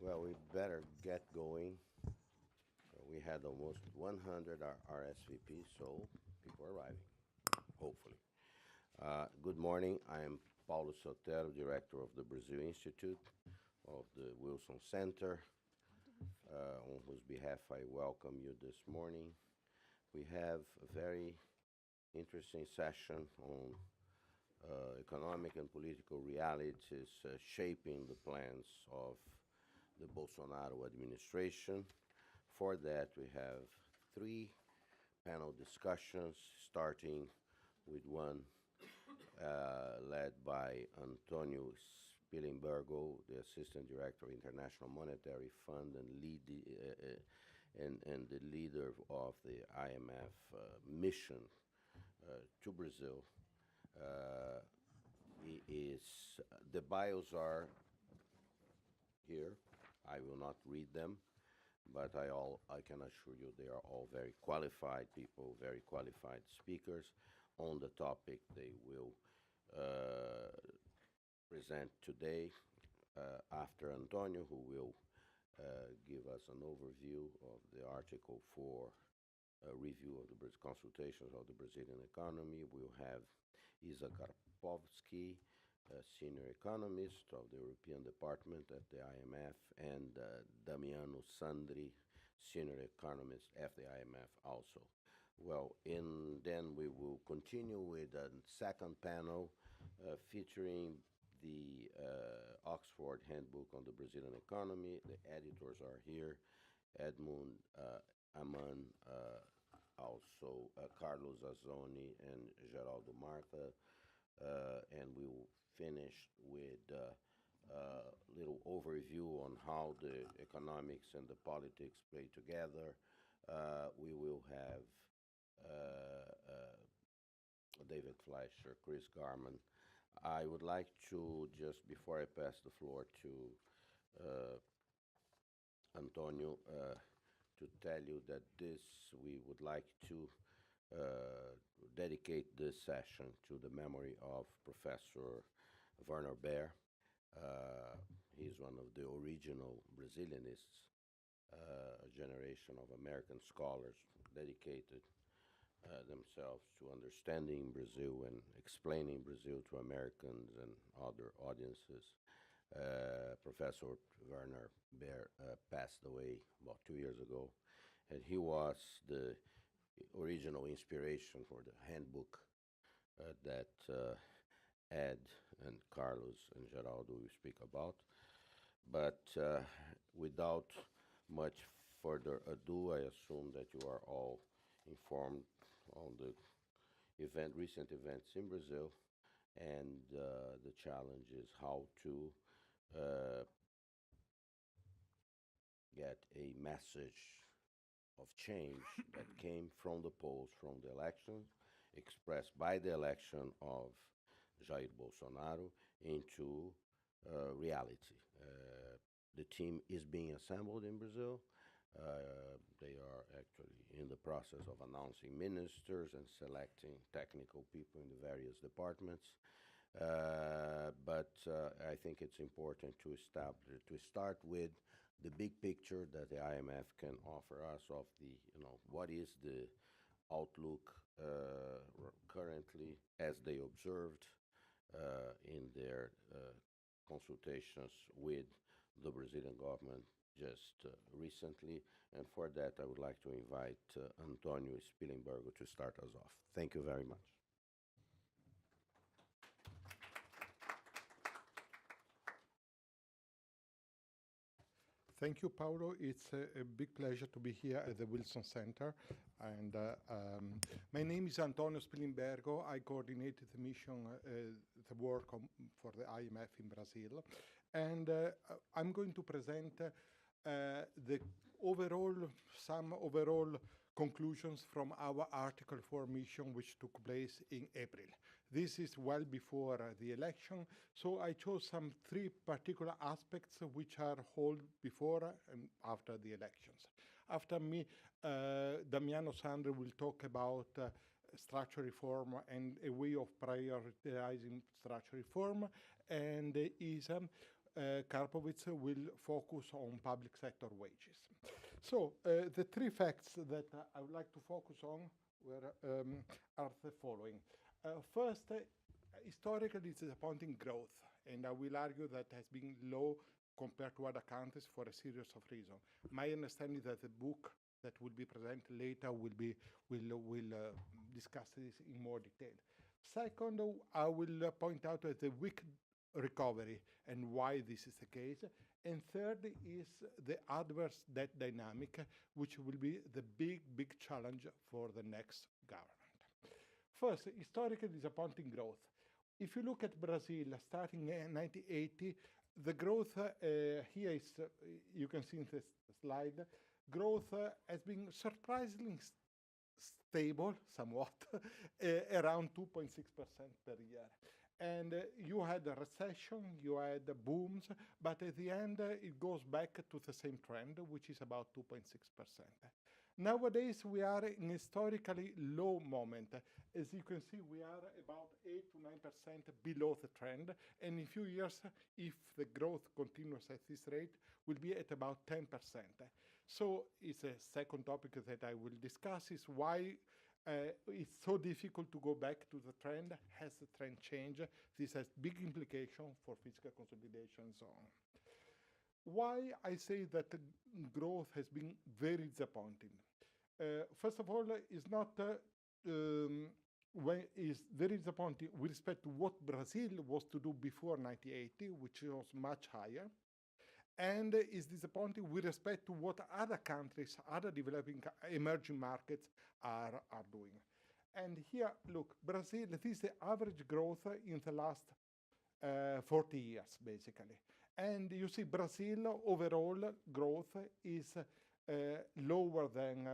Well, we better get going. We had almost 100 RSVPs, so people are arriving, hopefully. Good morning. I am Paulo Sotero, Director of the Brazil Institute of the Wilson Center, on whose behalf I welcome you this morning. We have a very interesting session on economic and political realities shaping the plans of the Bolsonaro administration. For that, we have three panel discussions, starting with one led by Antonio Spilimbergo, the Assistant Director of International Monetary Fund and the leader of the IMF mission to Brazil. The bios are here. I will not read them, but I can assure you they are all very qualified people, very qualified speakers on the topic they will present today. After Antonio, who will give us an overview of the Article 4 review of the consultations of the Brazilian economy, we'll have Isa Karpovsky, senior economist of the European Department at the IMF, and Damiano Sandri, senior economist at the IMF also. Well, then we will continue with a second panel featuring the Oxford Handbook on the Brazilian economy. The editors are here, Edmund Aman, also Carlos Azzoni and Geraldo Marta, and we will finish with a little overview on how the economics and the politics play together. We will have David Fleischer, Chris Garman. I would like to, just before I pass the floor to Antonio, to tell you that we would like to dedicate this session to the memory of Professor Werner Baer. He's one of the original Brazilianists, a generation of American scholars dedicated themselves to understanding Brazil and explaining Brazil to Americans and other audiences. Professor Werner Baer passed away about 2 years ago, and he was the original inspiration for the handbook that Ed and Carlos and Geraldo will speak about. But without much further ado, I assume that you are all informed on the recent events in Brazil, and the challenge is how to get a message of change that came from the polls, from the elections, expressed by the election of Jair Bolsonaro, into reality. The team is being assembled in Brazil. They are actually in the process of announcing ministers and selecting technical people in the various departments. But I think it's important to start with the big picture that the IMF can offer us of what is the outlook currently as they observed in their consultations with the Brazilian government just recently. And for that, I would like to invite Antonio Spilimbergo to start us off. Thank you very much. Thank you, Paulo. It's a big pleasure to be here at the Wilson Center. And my name is Antonio Spilimbergo. I coordinated the mission, the work for the IMF in Brazil. And I'm going to present some overall conclusions from our Article 4 mission, which took place in April. This is well before the election, so I chose some three particular aspects which are held before and after the elections. After me, Damiano Sandri will talk about structural reform and a way of prioritizing structural reform, and Isa Karpowitz will focus on public sector wages. So the three facts that I would like to focus on are the following. First, historically, it's disappointing growth, and I will argue that has been low compared to other countries for a series of reasons. My understanding that the book that will be presented later will discuss this in more detail. Second, I will point out the weak recovery and why this is the case. And third is the adverse debt dynamic, which will be the big challenge for the next government. First, historically disappointing growth. If you look at Brazil, starting in 1980, the growth here is, you can see in this slide, growth has been surprisingly stable, somewhat, around 2.6% per year. And you had a recession, you had booms, but at the end it goes back to the same trend, which is about 2.6%. Nowadays we are in a historically low moment. As you can see, we are about 8 to 9% below the trend, and in a few years, if the growth continues at this rate, will be at about 10%. So it's a second topic that I will discuss, is why it's so difficult to go back to the trend. Has the trend changed? This has big implications for fiscal consolidation and so on. Why I say that the growth has been very disappointing? First of all, it's not when is very disappointing with respect to what Brazil was to do before 1980, which was much higher, and is disappointing with respect to what other countries, other developing emerging markets are doing. And here, look, Brazil, this is the average growth in the last 40 years, basically. And you see Brazil overall growth is lower than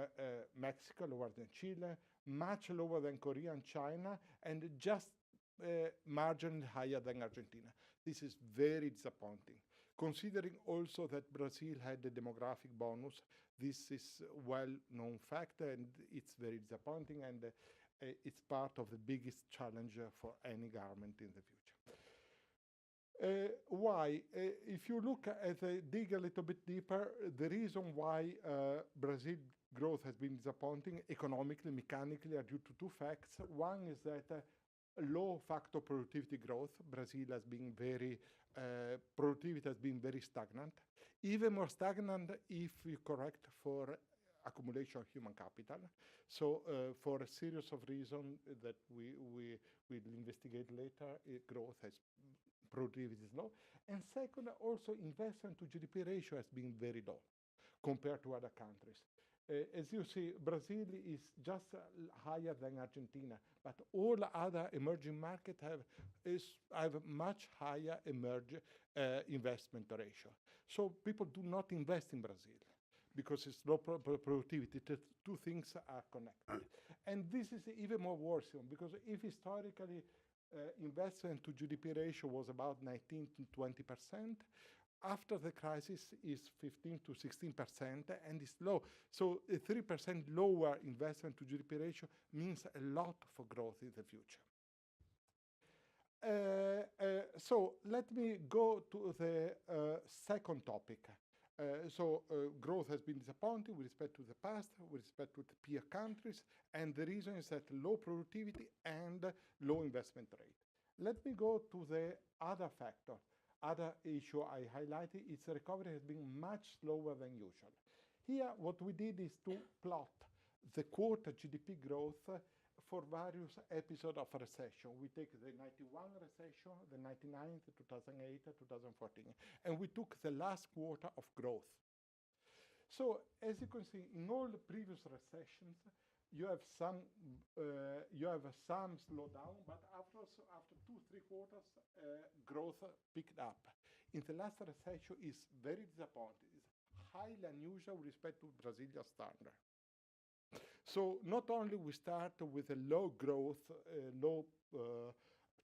Mexico, lower than Chile, much lower than Korea and China, and just marginally higher than Argentina. This is very disappointing. Considering also that Brazil had the demographic bonus, this is a well-known fact, and it's very disappointing, and it's part of the biggest challenge for any government in the future. Why? If you look at dig a little bit deeper, the reason why Brazil growth has been disappointing economically, mechanically, are due to two facts. One is that low factor productivity growth. Brazil has been very, productivity has been very stagnant. Even more stagnant if you correct for accumulation of human capital. So for a series of reasons that we will investigate later, growth has productivity is low. And second, also investment to GDP ratio has been very low compared to other countries. As you see, Brazil is just higher than Argentina, but all other emerging markets have much higher investment ratio. So people do not invest in Brazil because it's low productivity. The two things are connected. And this is even more worrisome because if historically investment to GDP ratio was about 19 to 20%, after the crisis is 15 to 16% and is low. So a 3% lower investment to GDP ratio means a lot for growth in the future. So let me go to the second topic. Growth has been disappointing with respect to the past, with respect to the peer countries, and the reason is that low productivity and low investment rate. Let me go to the other factor. Other issue I highlighted is the recovery has been much slower than usual. Here, what we did is to plot the quarter GDP growth for various episodes of recession. We take the 91 recession, the 99, the 2008, 2014, and we took the last quarter of growth. So, as you can see, in all the previous recessions, you have some slowdown, but after 2-3 quarters, growth picked up. In the last recession, is very disappointing. It's highly unusual with respect to Brazilian standard. So not only we start with a low growth, low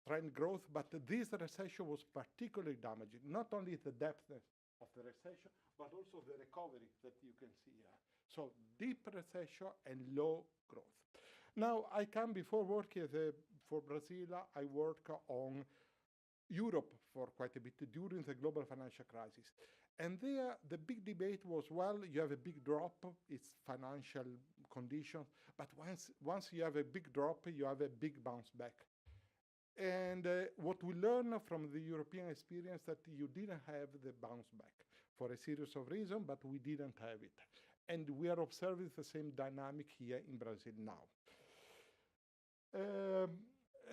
trend growth, but this recession was particularly damaging. Not only the depth of the recession, but also the recovery that you can see here. So deep recession and low growth. Now, I come before working for Brazil, I work on Europe for quite a bit during the global financial crisis. And there, the big debate was, well, you have a big drop, it's financial conditions, but once you have a big drop, you have a big bounce back. And what we learned from the European experience that you didn't have the bounce back for a series of reasons, but we didn't have it. And we are observing the same dynamic here in Brazil now.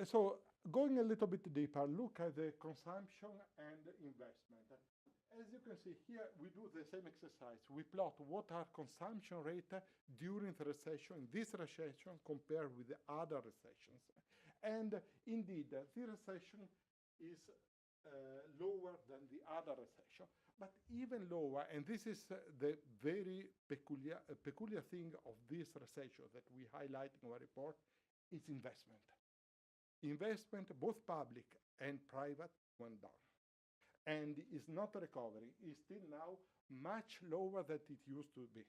So going a little bit deeper, look at the consumption and investment. As you can see here, we do the same exercise. We plot what are consumption rate during the recession, this recession compared with the other recessions. And indeed, the recession is lower than the other recession, but even lower, and this is the very peculiar thing of this recession that we highlight in our report, is investment. Investment, both public and private, went down. And is not recovering, is still now much lower than it used to be.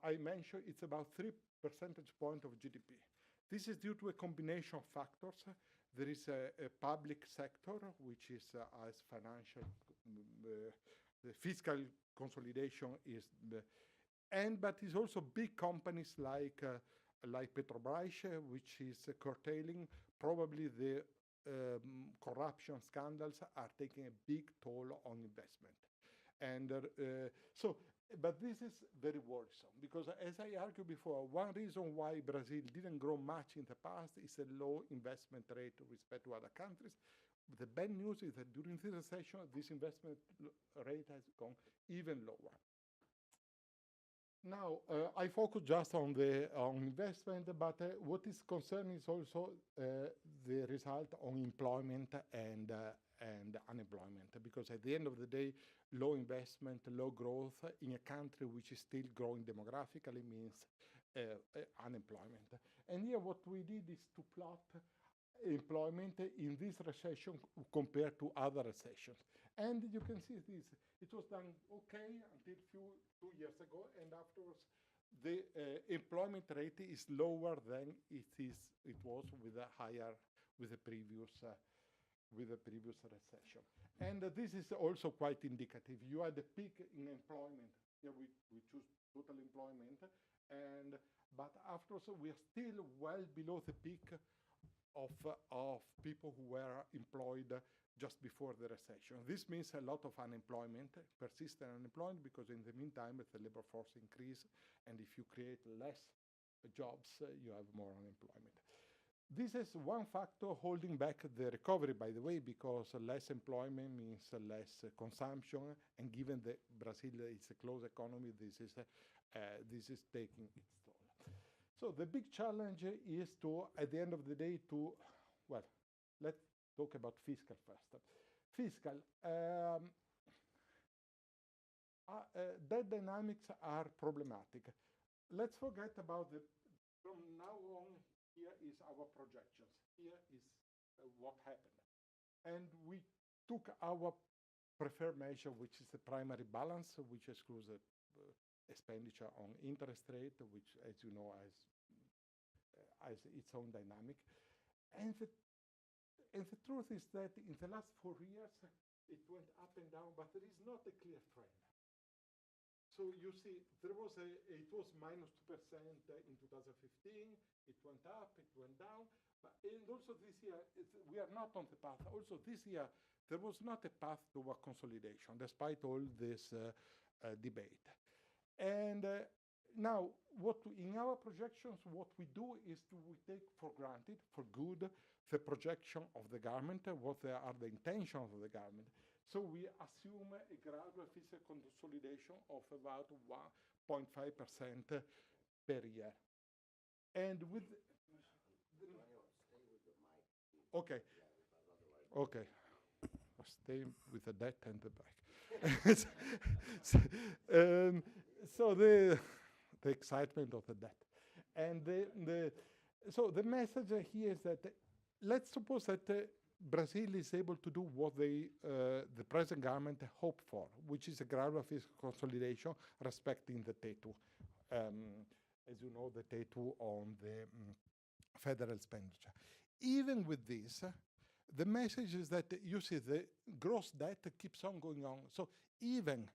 I mentioned it's about 3 percentage points of GDP. This is due to a combination of factors. There is a public sector, which is as financial, the fiscal consolidation is, but it's also big companies like Petrobras, which is curtailing. Probably the corruption scandals are taking a big toll on investment. And but this is very worrisome because, as I argued before, one reason why Brazil didn't grow much in the past is a low investment rate with respect to other countries. The bad news is that during this recession, this investment rate has gone even lower. Now, I focus just on investment, but what is concerning is also the result on employment and unemployment, because at the end of the day, low investment, low growth in a country which is still growing demographically means unemployment. And here what we did is to plot employment in this recession compared to other recessions. And you can see this, it was done okay until 2 years ago, and afterwards the employment rate is lower than it was with the previous recession. And this is also quite indicative. You had a peak in employment. Here we choose total employment, but afterwards we are still well below the peak of people who were employed just before the recession. This means a lot of unemployment, persistent unemployment, because in the meantime the labor force increase, and if you create less jobs, you have more unemployment. This is one factor holding back the recovery, by the way, because less employment means less consumption, and given that Brazil is a closed economy, this is taking its toll. So the big challenge is to, at the end of the day, let's talk about fiscal first. Fiscal, debt dynamics are problematic. Let's forget about from now on, here is our projections. Here is what happened. And we took our preferred measure, which is the primary balance, which excludes expenditure on interest rate, which, as you know, has its own dynamic. And the truth is that in the last 4 years, it went up and down, but there is not a clear trend. So you see, it was minus 2% in 2015, it went up, it went down, and also this year, we are not on the path. Also this year, there was not a path toward consolidation, despite all this debate. And now, in our projections, what we do is we take for granted, for good, the projection of the government, what are the intentions of the government. So we assume a gradual fiscal consolidation of about 1.5% per year. And with okay, I'll stay with the debt and the back. So the excitement of the debt, and so the message here is that let's suppose that Brazil is able to do what the present government hoped for, which is a gradual fiscal consolidation respecting the T2. As you know, the T2 on the federal expenditure. Even with this, The message is that you see the gross debt keeps on going on. So even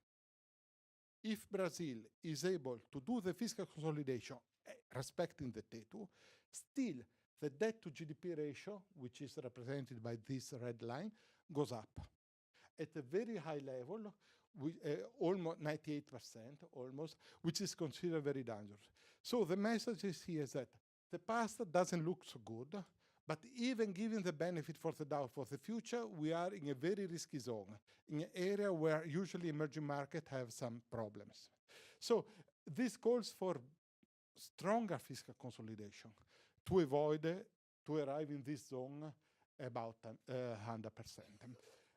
if Brazil is able to do the fiscal consolidation respecting the T2, still the debt to GDP ratio, which is represented by this red line, goes up at a very high level, almost 98%, almost, which is considered very dangerous. So the message is here that the past doesn't look so good, but even given the benefit for the doubt for the future, we are in a very risky zone, in an area where usually emerging markets have some problems. So this calls for stronger fiscal consolidation to avoid to arrive in this zone about 100%.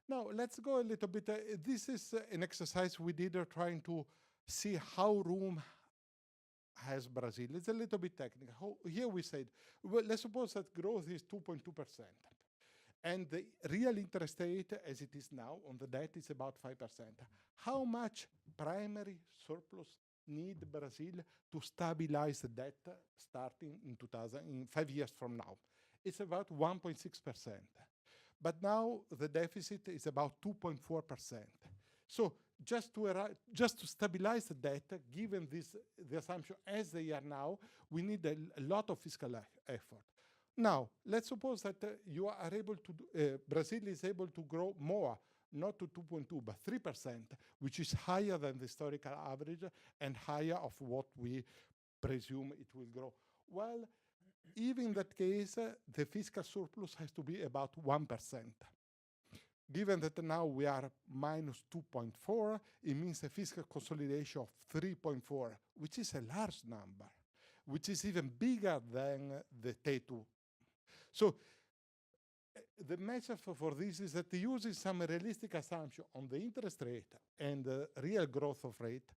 Now, let's go a little bit. This is an exercise we did trying to see how room has Brazil. It's a little bit technical. Here we said, well, let's suppose that growth is 2.2%. And the real interest rate, as it is now on the debt, is about 5%. How much primary surplus need Brazil to stabilize the debt starting in 5 years from now? It's about 1.6%. But now the deficit is about 2.4%. So just to stabilize the debt, given the assumption as they are now, we need a lot of fiscal effort. Now, let's suppose that you are able to, Brazil is able to grow more, not to 2.2, but 3%, which is higher than the historical average and higher of what we presume it will grow. Well, even in that case, the fiscal surplus has to be about 1%. Given that now we are minus 2.4, it means a fiscal consolidation of 3.4, which is a large number, which is even bigger than the T2. So the message for this is that using some realistic assumption on the interest rate and the real growth of rate,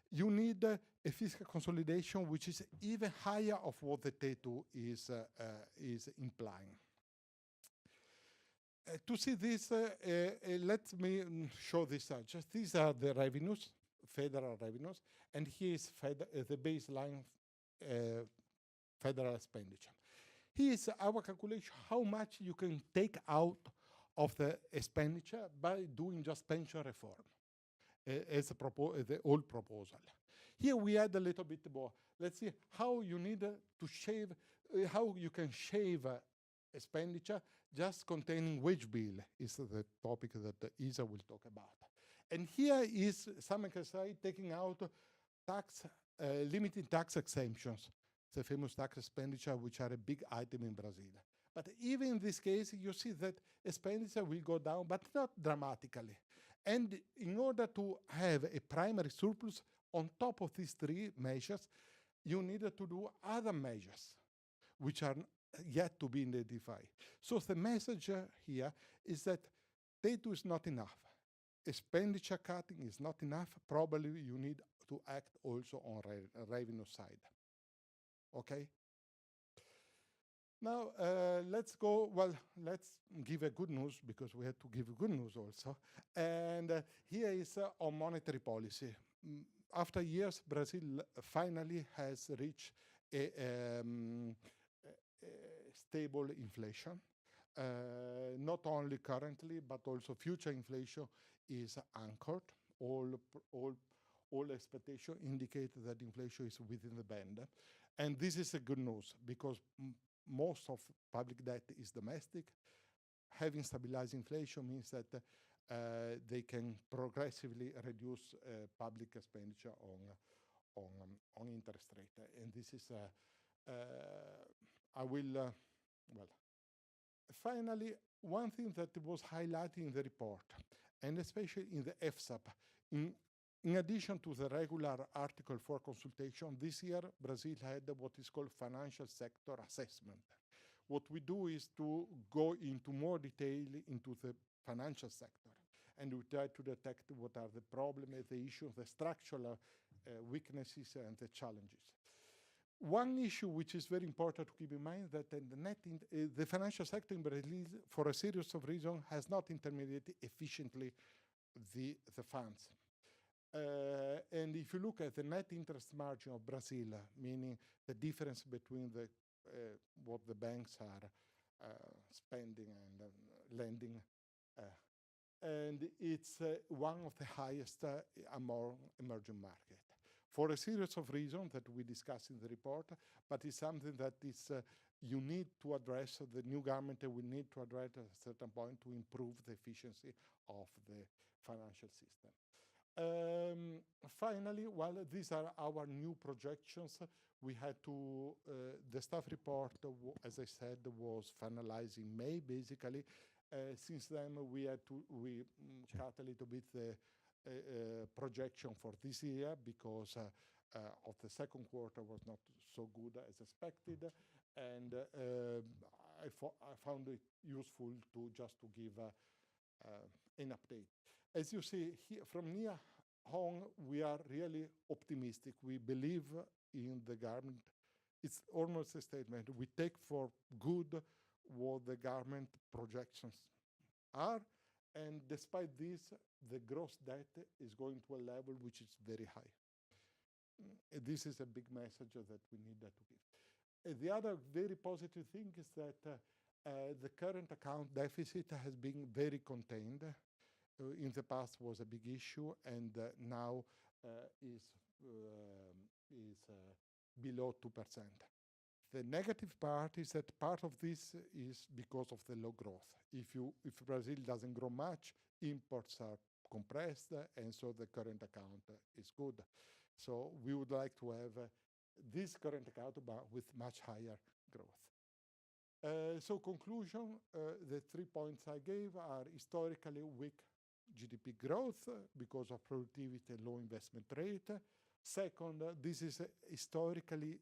you need a fiscal consolidation which is even higher of what the T2 is implying. To see this, let me show this. Just these are the revenues, federal revenues, and here is the baseline federal expenditure. Here is our calculation how much you can take out of the expenditure by doing just pension reform as the old proposal. Here we add a little bit more. Let's see how you need to shave, how you can shave expenditure just containing wage bill is the topic that Isa will talk about. And here is some exercise taking out limited tax exemptions, the famous tax expenditure, which are a big item in Brazil. But even in this case, you see that expenditure will go down, but not dramatically. And in order to have a primary surplus on top of these three measures, you need to do other measures, which are yet to be identified. So the message here is that T2 is not enough. Expenditure cutting is not enough. Probably you need to act also on revenue side. Okay? Now, let's give a good news, because we had to give good news also. And here is on monetary policy. After years, Brazil finally has reached a stable inflation. Not only currently, but also future inflation is anchored. All expectations indicate that inflation is within the band. And this is a good news, because most of public debt is domestic. Having stabilized inflation means that they can progressively reduce public expenditure on interest rate. And this is, finally, one thing that was highlighted in the report, and especially in the FSAP, in addition to the regular Article 4 consultation, this year Brazil had what is called financial sector assessment. What we do is to go into more detail into the financial sector, and we try to detect what are the problems, the issues, the structural weaknesses, and the challenges. One issue which is very important to keep in mind that the financial sector in Brazil, for a series of reasons, has not intermediated efficiently the funds. And if you look at the net interest margin of Brazil, meaning the difference between what the banks are spending and lending. And it's one of the highest among emerging markets. For a series of reasons that we discuss in the report, but it's something that is you need to address, the new government will need to address at a certain point to improve the efficiency of the financial system. Finally, well, these are our new projections. We had to, the staff report, as I said, was finalized in May, basically. Since then, we had to cut a little bit the projection for this year because of the second quarter was not so good as expected, and I found it useful to just to give an update. As you see here, from here on, we are really optimistic. We believe in the government. It's almost a statement. We take for good what the government projections are, and despite this, the gross debt is going to a level which is very high. This is a big message that we need to give. The other very positive thing is that the current account deficit has been very contained. In the past was a big issue, and now is below 2%. The negative part is that part of this is because of the low growth. If Brazil doesn't grow much, imports are compressed, and so the current account is good. So we would like to have this current account, but with much higher growth. So conclusion, the 3 points I gave are historically weak GDP growth because of productivity and low investment rate. Second, this is a historically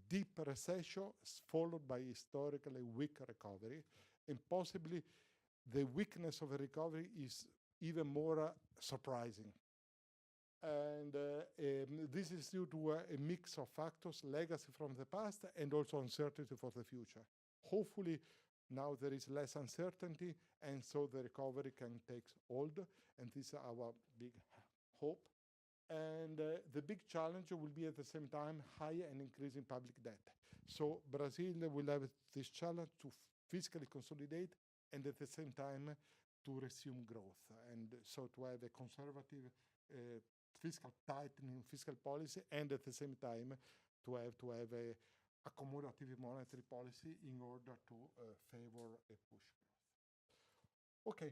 deep recession followed by historically weak recovery, and possibly the weakness of the recovery is even more surprising. And this is due to a mix of factors, legacy from the past and also uncertainty for the future. Hopefully now there is less uncertainty, and so the recovery can take hold, and this is our big hope. And the big challenge will be at the same time high and increasing public debt. So Brazil will have this challenge to fiscally consolidate and at the same time to resume growth. And so to have a conservative fiscal tightening fiscal policy, and at the same time to have a accommodative monetary policy in order to favor a push growth. Okay.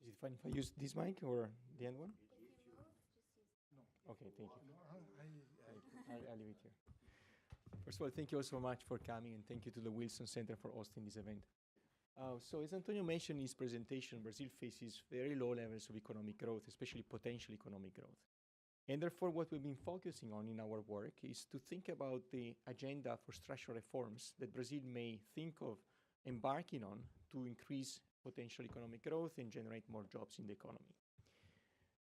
Is it fine if I use this mic or the end one? Okay, thank you. I'll leave it here. First of all, thank you all so much for coming, and thank you to the Wilson Center for hosting this event. So as Antonio mentioned in his presentation, Brazil faces very low levels of economic growth, especially potential economic growth. And therefore, what we've been focusing on in our work is to think about the agenda for structural reforms that Brazil may think of embarking on to increase potential economic growth and generate more jobs in the economy.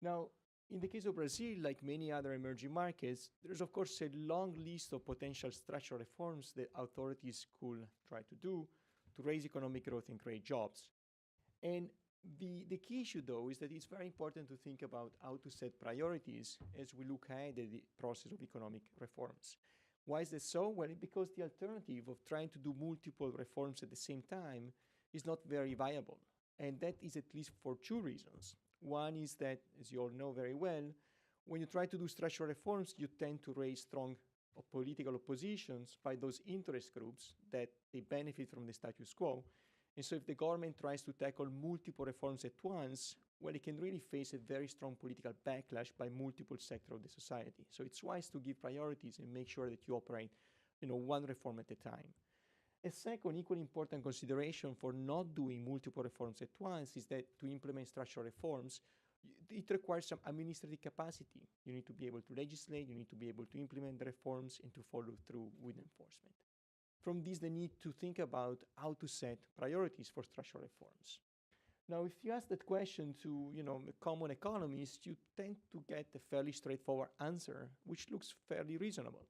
Now, in the case of Brazil, like many other emerging markets, there's of course a long list of potential structural reforms that authorities could try to do to raise economic growth and create jobs. And the key issue, though, is that it's very important to think about how to set priorities as we look ahead at the process of economic reforms. Why is that so? Well, because the alternative of trying to do multiple reforms at the same time is not very viable. And that is at least for two reasons. One is that, as you all know very well, when you try to do structural reforms, you tend to raise strong political oppositions by those interest groups that they benefit from the status quo. And so if the government tries to tackle multiple reforms at once, well, it can really face a very strong political backlash by multiple sectors of the society. So it's wise to give priorities and make sure that you operate, one reform at a time. A second equally important consideration for not doing multiple reforms at once is that to implement structural reforms, it requires some administrative capacity. You need to be able to legislate, you need to be able to implement the reforms and to follow through with enforcement. From this, the need to think about how to set priorities for structural reforms. Now, if you ask that question to a common economist, you tend to get a fairly straightforward answer, which looks fairly reasonable,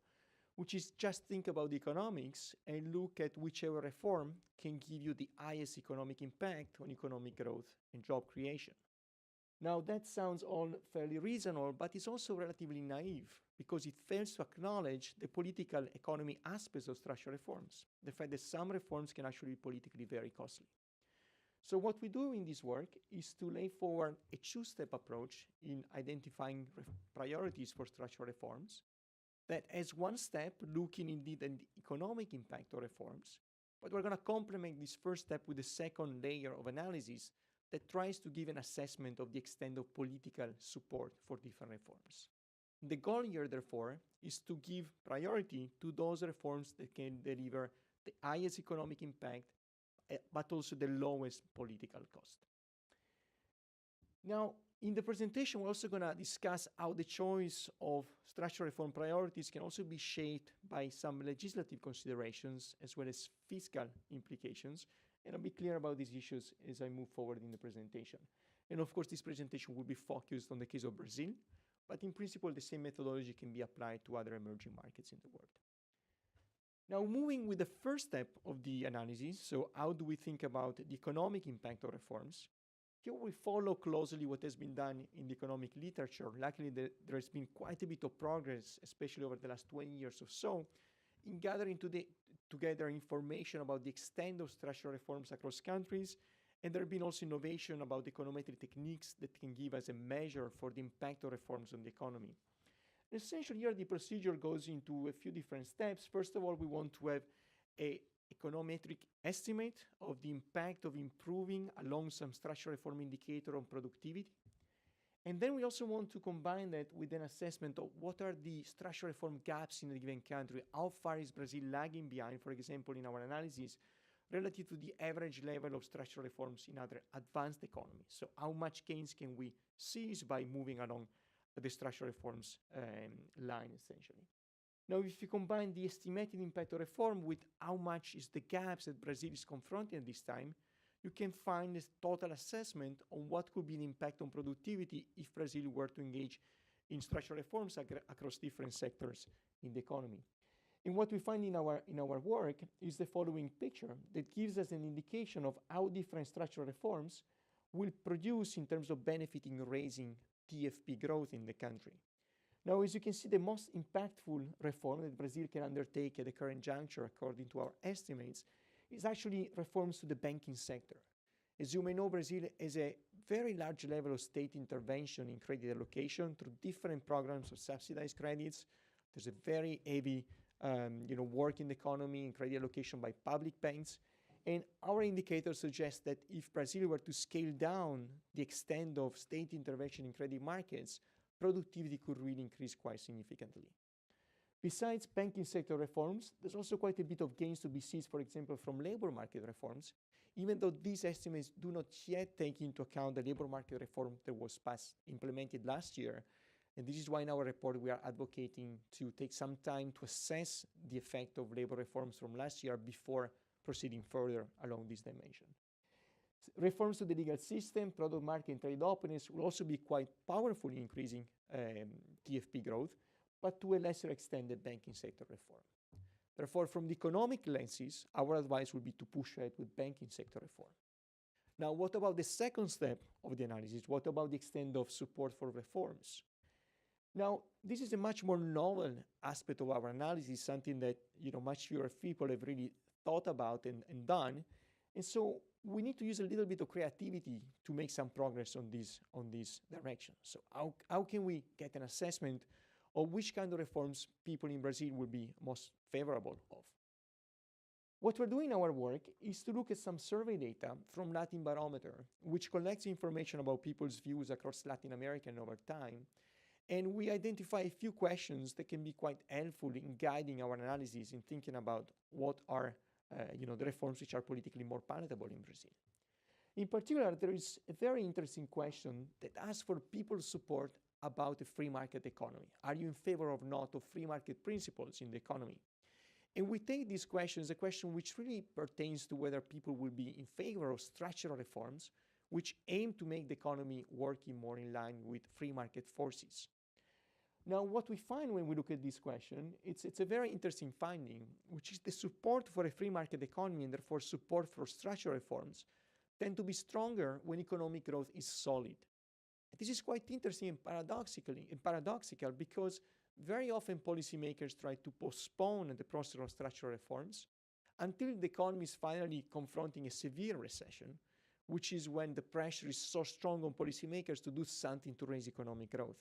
which is just think about the economics and look at whichever reform can give you the highest economic impact on economic growth and job creation. Now, that sounds all fairly reasonable, but it's also relatively naive because it fails to acknowledge the political economy aspects of structural reforms, the fact that some reforms can actually be politically very costly. So what we do in this work is to lay forward a two-step approach in identifying priorities for structural reforms that as one step looking indeed at the economic impact of reforms, but we're going to complement this first step with a second layer of analysis that tries to give an assessment of the extent of political support for different reforms. The goal here, therefore, is to give priority to those reforms that can deliver the highest economic impact, but also the lowest political cost. Now, in the presentation, we're also going to discuss how the choice of structural reform priorities can also be shaped by some legislative considerations as well as fiscal implications. And I'll be clear about these issues as I move forward in the presentation. And of course, this presentation will be focused on the case of Brazil, but in principle, the same methodology can be applied to other emerging markets in the world. Now, moving with the first step of the analysis, so how do we think about the economic impact of reforms? Here we follow closely what has been done in the economic literature. Luckily, there has been quite a bit of progress, especially over the last 20 years or so, in gathering together information about the extent of structural reforms across countries, and there have been also innovation about econometric techniques that can give us a measure for the impact of reforms on the economy. Essentially, here the procedure goes into a few different steps. First of all, we want to have an econometric estimate of the impact of improving along some structural reform indicator on productivity. And then we also want to combine that with an assessment of what are the structural reform gaps in a given country. How far is Brazil lagging behind, for example, in our analysis, relative to the average level of structural reforms in other advanced economies. So how much gains can we seize by moving along the structural reforms line, essentially. Now, if you combine the estimated impact of reform with how much is the gaps that Brazil is confronting at this time, you can find a total assessment on what could be the impact on productivity if Brazil were to engage in structural reforms across different sectors in the economy. And what we find in our work is the following picture that gives us an indication of how different structural reforms will produce in terms of benefiting raising TFP growth in the country. Now, as you can see, the most impactful reform that Brazil can undertake at the current juncture, according to our estimates, is actually reforms to the banking sector. As you may know, Brazil has a very large level of state intervention in credit allocation through different programs of subsidized credits. There's a very heavy work in the economy and credit allocation by public banks. And our indicators suggest that if Brazil were to scale down the extent of state intervention in credit markets, productivity could really increase quite significantly. Besides banking sector reforms, there's also quite a bit of gains to be seized, for example, from labor market reforms, even though these estimates do not yet take into account the labor market reform that was implemented last year. And this is why in our report we are advocating to take some time to assess the effect of labor reforms from last year before proceeding further along this dimension. Reforms to the legal system, product market, and trade openness will also be quite powerful in increasing TFP growth, but to a lesser extent the banking sector reform. Therefore, from the economic lenses, our advice would be to push ahead with banking sector reform. Now, what about the second step of the analysis? What about the extent of support for reforms? Now, this is a much more novel aspect of our analysis, something that much fewer people have really thought about and done. And so we need to use a little bit of creativity to make some progress on this direction. So how can we get an assessment of which kind of reforms people in Brazil will be most favorable of? What we're doing in our work is to look at some survey data from Latin Barometer, which collects information about people's views across Latin America and over time. And we identify a few questions that can be quite helpful in guiding our analysis in thinking about what are the reforms which are politically more palatable in Brazil. In particular, there is a very interesting question that asks for people's support about a free market economy. Are you in favor or not of free market principles in the economy? And we take this question as a question which really pertains to whether people will be in favor of structural reforms which aim to make the economy working more in line with free market forces. Now, what we find when we look at this question, it's a very interesting finding, which is the support for a free market economy and therefore support for structural reforms tend to be stronger when economic growth is solid. This is quite interesting and paradoxical because very often policymakers try to postpone the process of structural reforms until the economy is finally confronting a severe recession, which is when the pressure is so strong on policymakers to do something to raise economic growth.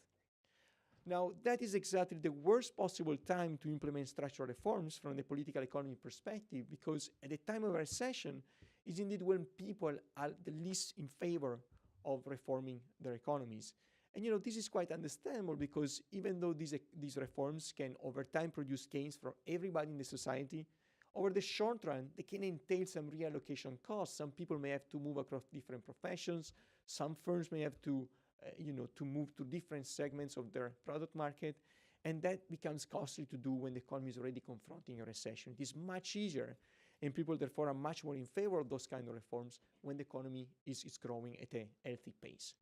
Now, that is exactly the worst possible time to implement structural reforms from the political economy perspective, because at the time of a recession is indeed when people are the least in favor of reforming their economies. And this is quite understandable, because even though these reforms can over time produce gains for everybody in the society, over the short run, they can entail some reallocation costs. Some people may have to move across different professions. Some firms may have to move to different segments of their product market. And that becomes costly to do when the economy is already confronting a recession. It is much easier, and people therefore are much more in favor of those kind of reforms when the economy is growing at a healthy pace.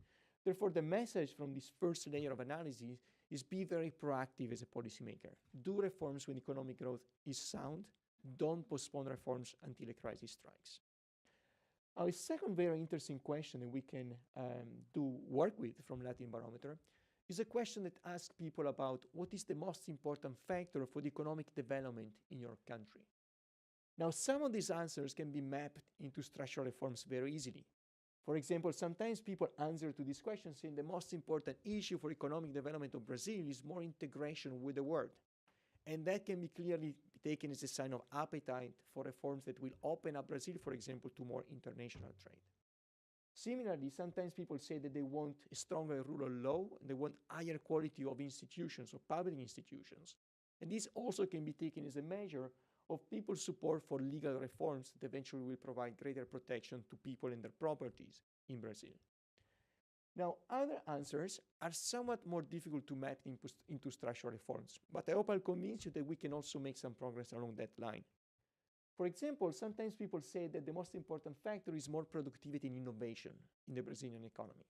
Therefore, the message from this first layer of analysis is be very proactive as a policymaker. Do reforms when economic growth is sound. Don't postpone reforms until a crisis strikes. Now, a second very interesting question that we can do work with from Latin Barometer is a question that asks people about what is the most important factor for the economic development in your country. Now, some of these answers can be mapped into structural reforms very easily. For example, sometimes people answer to this question saying the most important issue for economic development of Brazil is more integration with the world. And that can be clearly taken as a sign of appetite for reforms that will open up Brazil, for example, to more international trade. Similarly, sometimes people say that they want a stronger rule of law, and they want higher quality of institutions, of public institutions. And this also can be taken as a measure of people's support for legal reforms that eventually will provide greater protection to people and their properties in Brazil. Now, other answers are somewhat more difficult to map into structural reforms, but I hope I'll convince you that we can also make some progress along that line. For example, sometimes people say that the most important factor is more productivity and innovation in the Brazilian economy.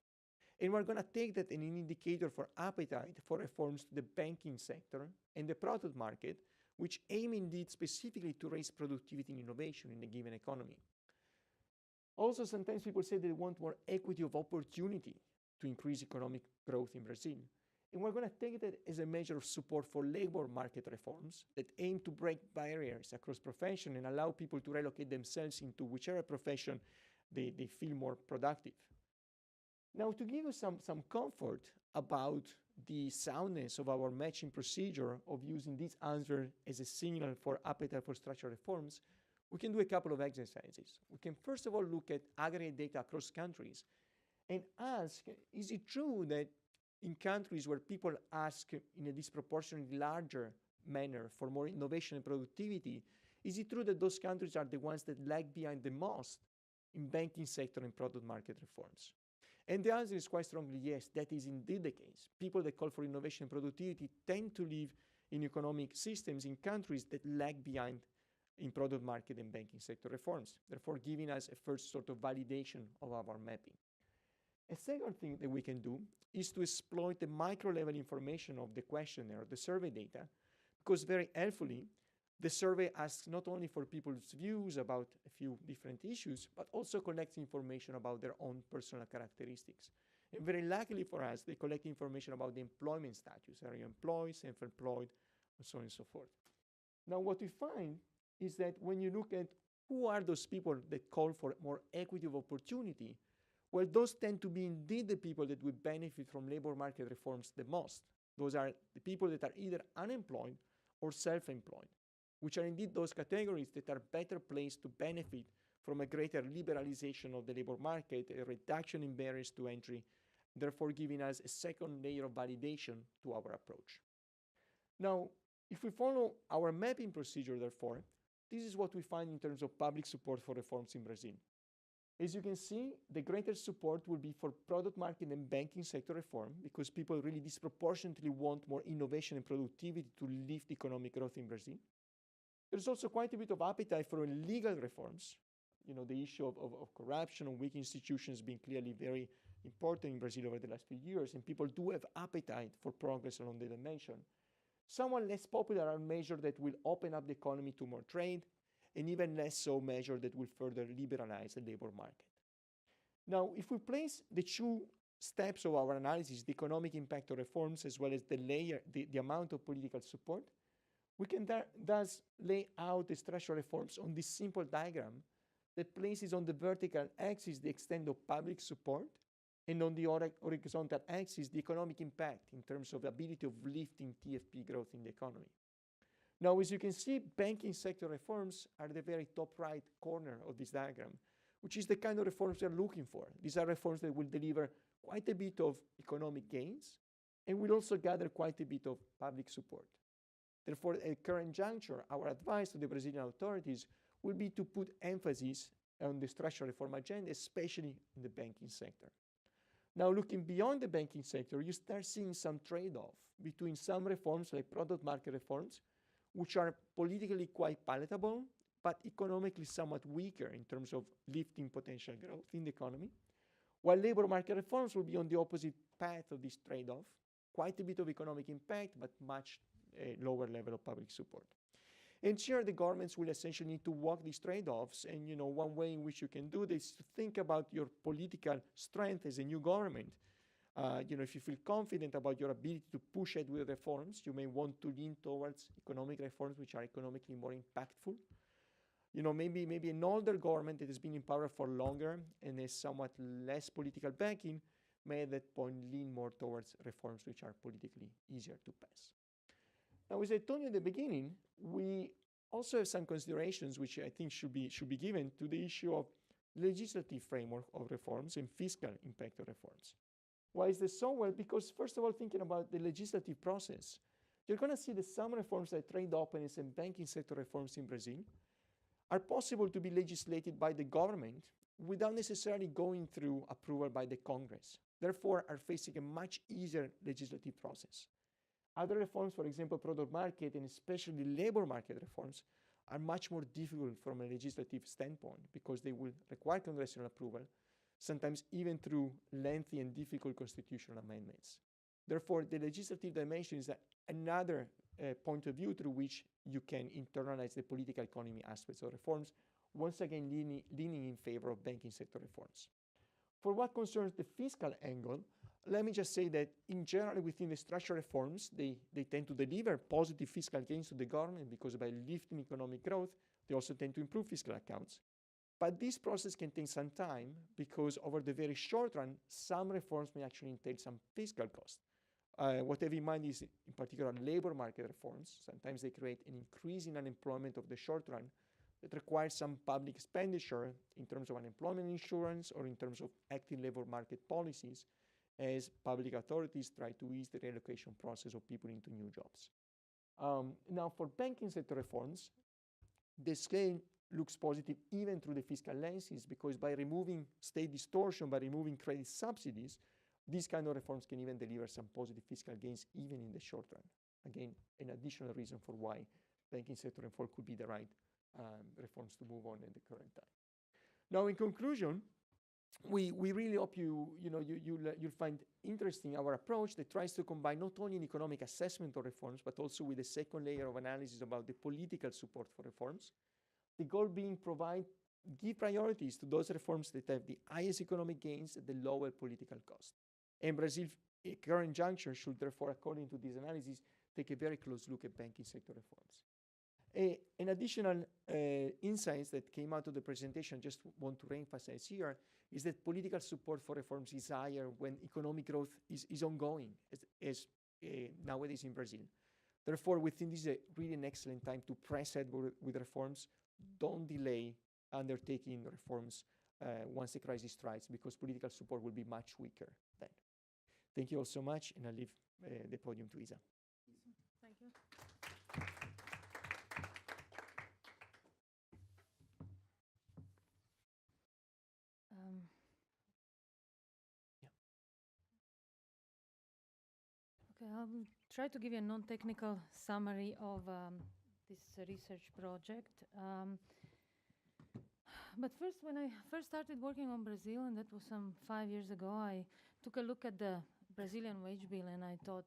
And we're going to take that as an indicator for appetite for reforms to the banking sector and the product market, which aim indeed specifically to raise productivity and innovation in a given economy. Also, sometimes people say they want more equity of opportunity to increase economic growth in Brazil. And we're going to take that as a measure of support for labor market reforms that aim to break barriers across profession and allow people to relocate themselves into whichever profession they feel more productive. Now, to give you some comfort about the soundness of our matching procedure of using this answer as a signal for appetite for structural reforms, we can do a couple of exercises. We can first of all look at aggregate data across countries and ask, is it true that in countries where people ask in a disproportionately larger manner for more innovation and productivity, is it true that those countries are the ones that lag behind the most in banking sector and product market reforms? And the answer is quite strongly yes, that is indeed the case. People that call for innovation and productivity tend to live in economic systems in countries that lag behind in product market and banking sector reforms, therefore giving us a first sort of validation of our mapping. A second thing that we can do is to exploit the micro-level information of the questionnaire, the survey data, because very helpfully, the survey asks not only for people's views about a few different issues, but also collects information about their own personal characteristics. And very luckily for us, they collect information about the employment status. Are you employed, self-employed, and so on and so forth. Now, what we find is that when you look at who are those people that call for more equity of opportunity, well, those tend to be indeed the people that would benefit from labor market reforms the most. Those are the people that are either unemployed or self-employed, which are indeed those categories that are better placed to benefit from a greater liberalization of the labor market, a reduction in barriers to entry, therefore giving us a second layer of validation to our approach. Now, if we follow our mapping procedure, therefore, this is what we find in terms of public support for reforms in Brazil. As you can see, the greater support will be for product market and banking sector reform because people really disproportionately want more innovation and productivity to lift economic growth in Brazil. There's also quite a bit of appetite for legal reforms. You know, the issue of corruption and weak institutions being clearly very important in Brazil over the last few years, and people do have appetite for progress along the dimension. Somewhat less popular are measures that will open up the economy to more trade, and even less so measures that will further liberalize the labor market. Now, if we place the two steps of our analysis, the economic impact of reforms, as well as the amount of political support, we can thus lay out the structural reforms on this simple diagram that places on the vertical axis the extent of public support, and on the horizontal axis the economic impact in terms of ability of lifting TFP growth in the economy. Now, as you can see, banking sector reforms are the very top right corner of this diagram, which is the kind of reforms we're looking for. These are reforms that will deliver quite a bit of economic gains and will also gather quite a bit of public support. Therefore, at current juncture, our advice to the Brazilian authorities will be to put emphasis on the structural reform agenda, especially in the banking sector. Now, looking beyond the banking sector, you start seeing some trade-off between some reforms, like product market reforms, which are politically quite palatable, but economically somewhat weaker in terms of lifting potential growth in the economy, while labor market reforms will be on the opposite path of this trade-off, quite a bit of economic impact, but much lower level of public support. And here the governments will essentially need to walk these trade-offs, and one way in which you can do this is to think about your political strength as a new government. If you feel confident about your ability to push ahead with reforms, you may want to lean towards economic reforms which are economically more impactful. Maybe an older government that has been in power for longer and has somewhat less political backing may at that point lean more towards reforms which are politically easier to pass. Now, as I told you at the beginning, we also have some considerations which I think should be given to the issue of legislative framework of reforms and fiscal impact of reforms. Why is this so? Well, because first of all, thinking about the legislative process, you're going to see that some reforms like trade openness and banking sector reforms in Brazil are possible to be legislated by the government without necessarily going through approval by the Congress, therefore are facing a much easier legislative process. Other reforms, for example, product market and especially labor market reforms, are much more difficult from a legislative standpoint because they will require congressional approval, sometimes even through lengthy and difficult constitutional amendments. Therefore, the legislative dimension is another point of view through which you can internalize the political economy aspects of reforms, once again leaning in favor of banking sector reforms. For what concerns the fiscal angle, let me just say that in general, within the structural reforms, they tend to deliver positive fiscal gains to the government because by lifting economic growth, they also tend to improve fiscal accounts. But this process can take some time because over the very short run, some reforms may actually entail some fiscal cost. What I have in mind is, in particular, labor market reforms. Sometimes they create an increase in unemployment of the short run that requires some public expenditure in terms of unemployment insurance or in terms of active labor market policies as public authorities try to ease the relocation process of people into new jobs. Now, for banking sector reforms, the scale looks positive even through the fiscal lenses because by removing state distortion, by removing credit subsidies, these kind of reforms can even deliver some positive fiscal gains even in the short run. Again, an additional reason for why banking sector reform could be the right reforms to move on at the current time. Now, in conclusion, we really hope you'll find interesting our approach that tries to combine not only an economic assessment of reforms, but also with a second layer of analysis about the political support for reforms. The goal being give priorities to those reforms that have the highest economic gains at the lower political cost. And Brazil, at current juncture, should therefore, according to this analysis, take a very close look at banking sector reforms. An additional insights that came out of the presentation, just want to reemphasize here, is that political support for reforms is higher when economic growth is ongoing, as nowadays in Brazil. Therefore, we think this is really an excellent time to press ahead with reforms. Don't delay undertaking reforms once the crisis strikes, because political support will be much weaker then. Thank you all so much, and I leave the podium to Isa. Thank you. Okay, I'll try to give you a non-technical summary of this research project. But first, when I first started working on Brazil, and that was some 5 years ago, I took a look at the Brazilian wage bill, and I thought,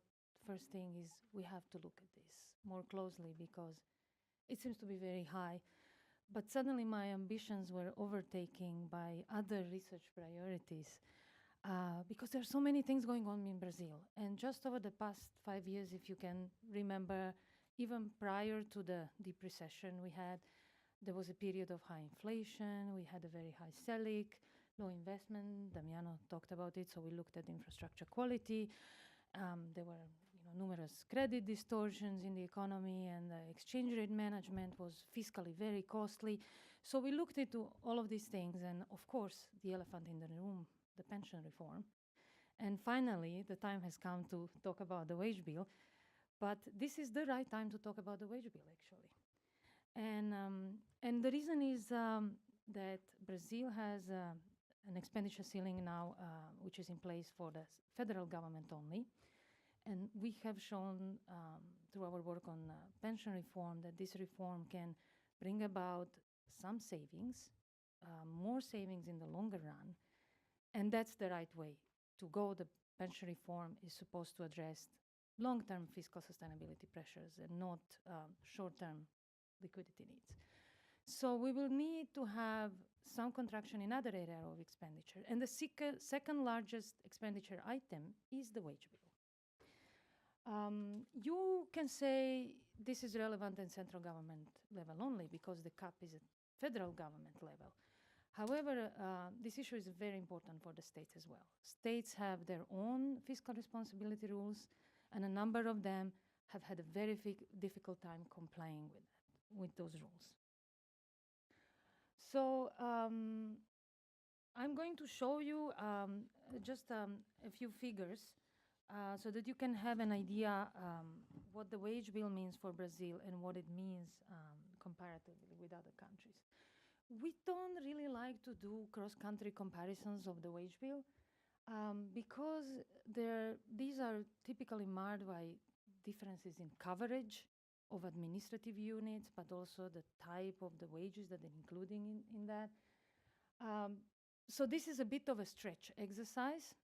first thing is we have to look at this more closely because it seems to be very high. But suddenly my ambitions were overtaken by other research priorities. because there are so many things going on in Brazil. And just over the past 5 years, if you can remember, even prior to the deep recession we had, there was a period of high inflation, we had a very high Selic, low investment. Damiano talked about it, so we looked at infrastructure quality. There were numerous credit distortions in the economy, and the exchange rate management was fiscally very costly. So we looked into all of these things, and of course, the elephant in the room, the pension reform. And finally, the time has come to talk about the wage bill, but this is the right time to talk about the wage bill, actually. And the reason is that Brazil has an expenditure ceiling now, which is in place for the federal government only. And we have shown through our work on pension reform that this reform can bring about some savings, more savings in the longer run. And that's the right way to go. The pension reform is supposed to address long-term fiscal sustainability pressures and not short-term liquidity needs. So we will need to have some contraction in other areas of expenditure. And the second largest expenditure item is the wage bill. You can say this is relevant at central government level only because the cap is at federal government level. However, this issue is very important for the states as well. States have their own fiscal responsibility rules, and a number of them have had a very difficult time complying with those rules. So I'm going to show you just a few figures so that you can have an idea what the wage bill means for Brazil and what it means comparatively with other countries. We don't really like to do cross-country comparisons of the wage bill because these are typically marred by differences in coverage of administrative units, but also the type of the wages that they're including in that. So this is a bit of a stretch exercise.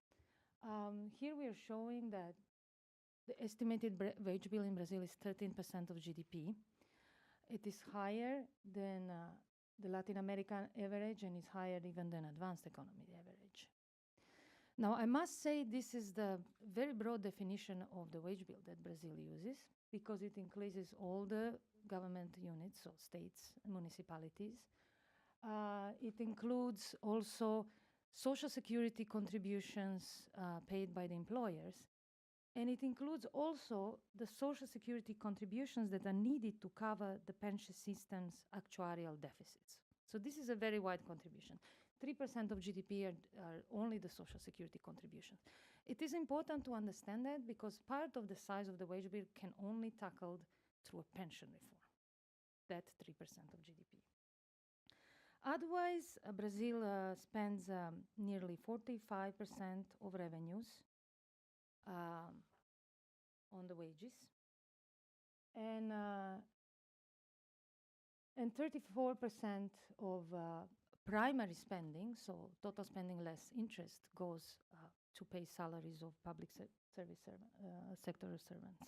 Here we are showing that the estimated wage bill in Brazil is 13% of GDP. It is higher than the Latin American average and is higher even than advanced economy average. Now, I must say this is the very broad definition of the wage bill that Brazil uses because it includes all the government units, so states and municipalities. It includes also social security contributions paid by the employers. And it includes also the social security contributions that are needed to cover the pension system's actuarial deficits. So this is a very wide contribution. 3% of GDP are only the social security contributions. It is important to understand that because part of the size of the wage bill can only tackled through a pension reform, that 3% of GDP. Otherwise, Brazil spends nearly 45% of revenues on the wages, and 34% of primary spending, so total spending less interest, goes to pay salaries of public sector servants.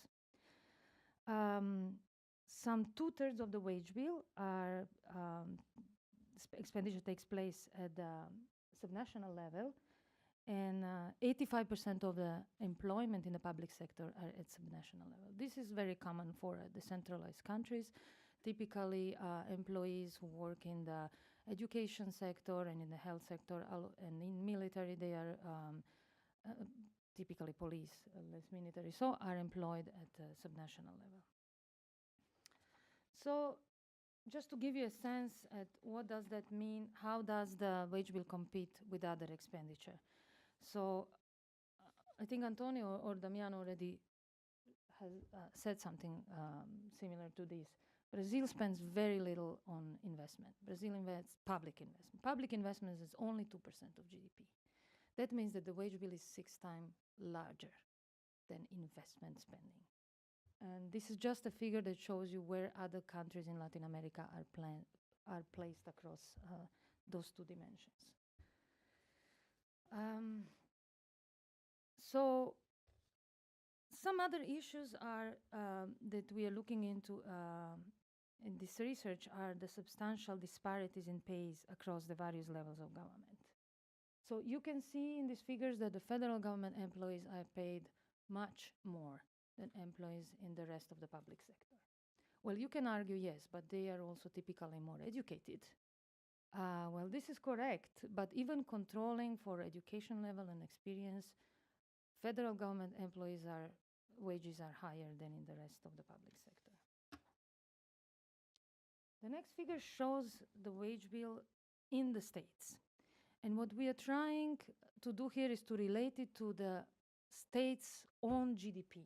Some 2/3 of the wage bill are expenditure takes place at the subnational level, and 85% of the employment in the public sector are at subnational level. This is very common for decentralized countries. Typically, employees who work in the education sector and in the health sector and in military, they are typically police, less military, so are employed at subnational level. So just to give you a sense at what does that mean, how does the wage bill compete with other expenditure? So I think Antonio or Damiano already has said something similar to this. Brazil spends very little on investment. Brazil invests public investment. Public investment is only 2% of GDP. That means that the wage bill is 6 times larger than investment spending. And this is just a figure that shows you where other countries in Latin America are placed across those two dimensions. So some other issues are that we are looking into in this research are the substantial disparities in pays across the various levels of government. So you can see in these figures that the federal government employees are paid much more than employees in the rest of the public sector. Well, you can argue yes, but they are also typically more educated. Well, this is correct, but even controlling for education level and experience, federal government employees' wages are higher than in the rest of the public sector. The next figure shows the wage bill in the states. And what we are trying to do here is to relate it to the state's own GDP.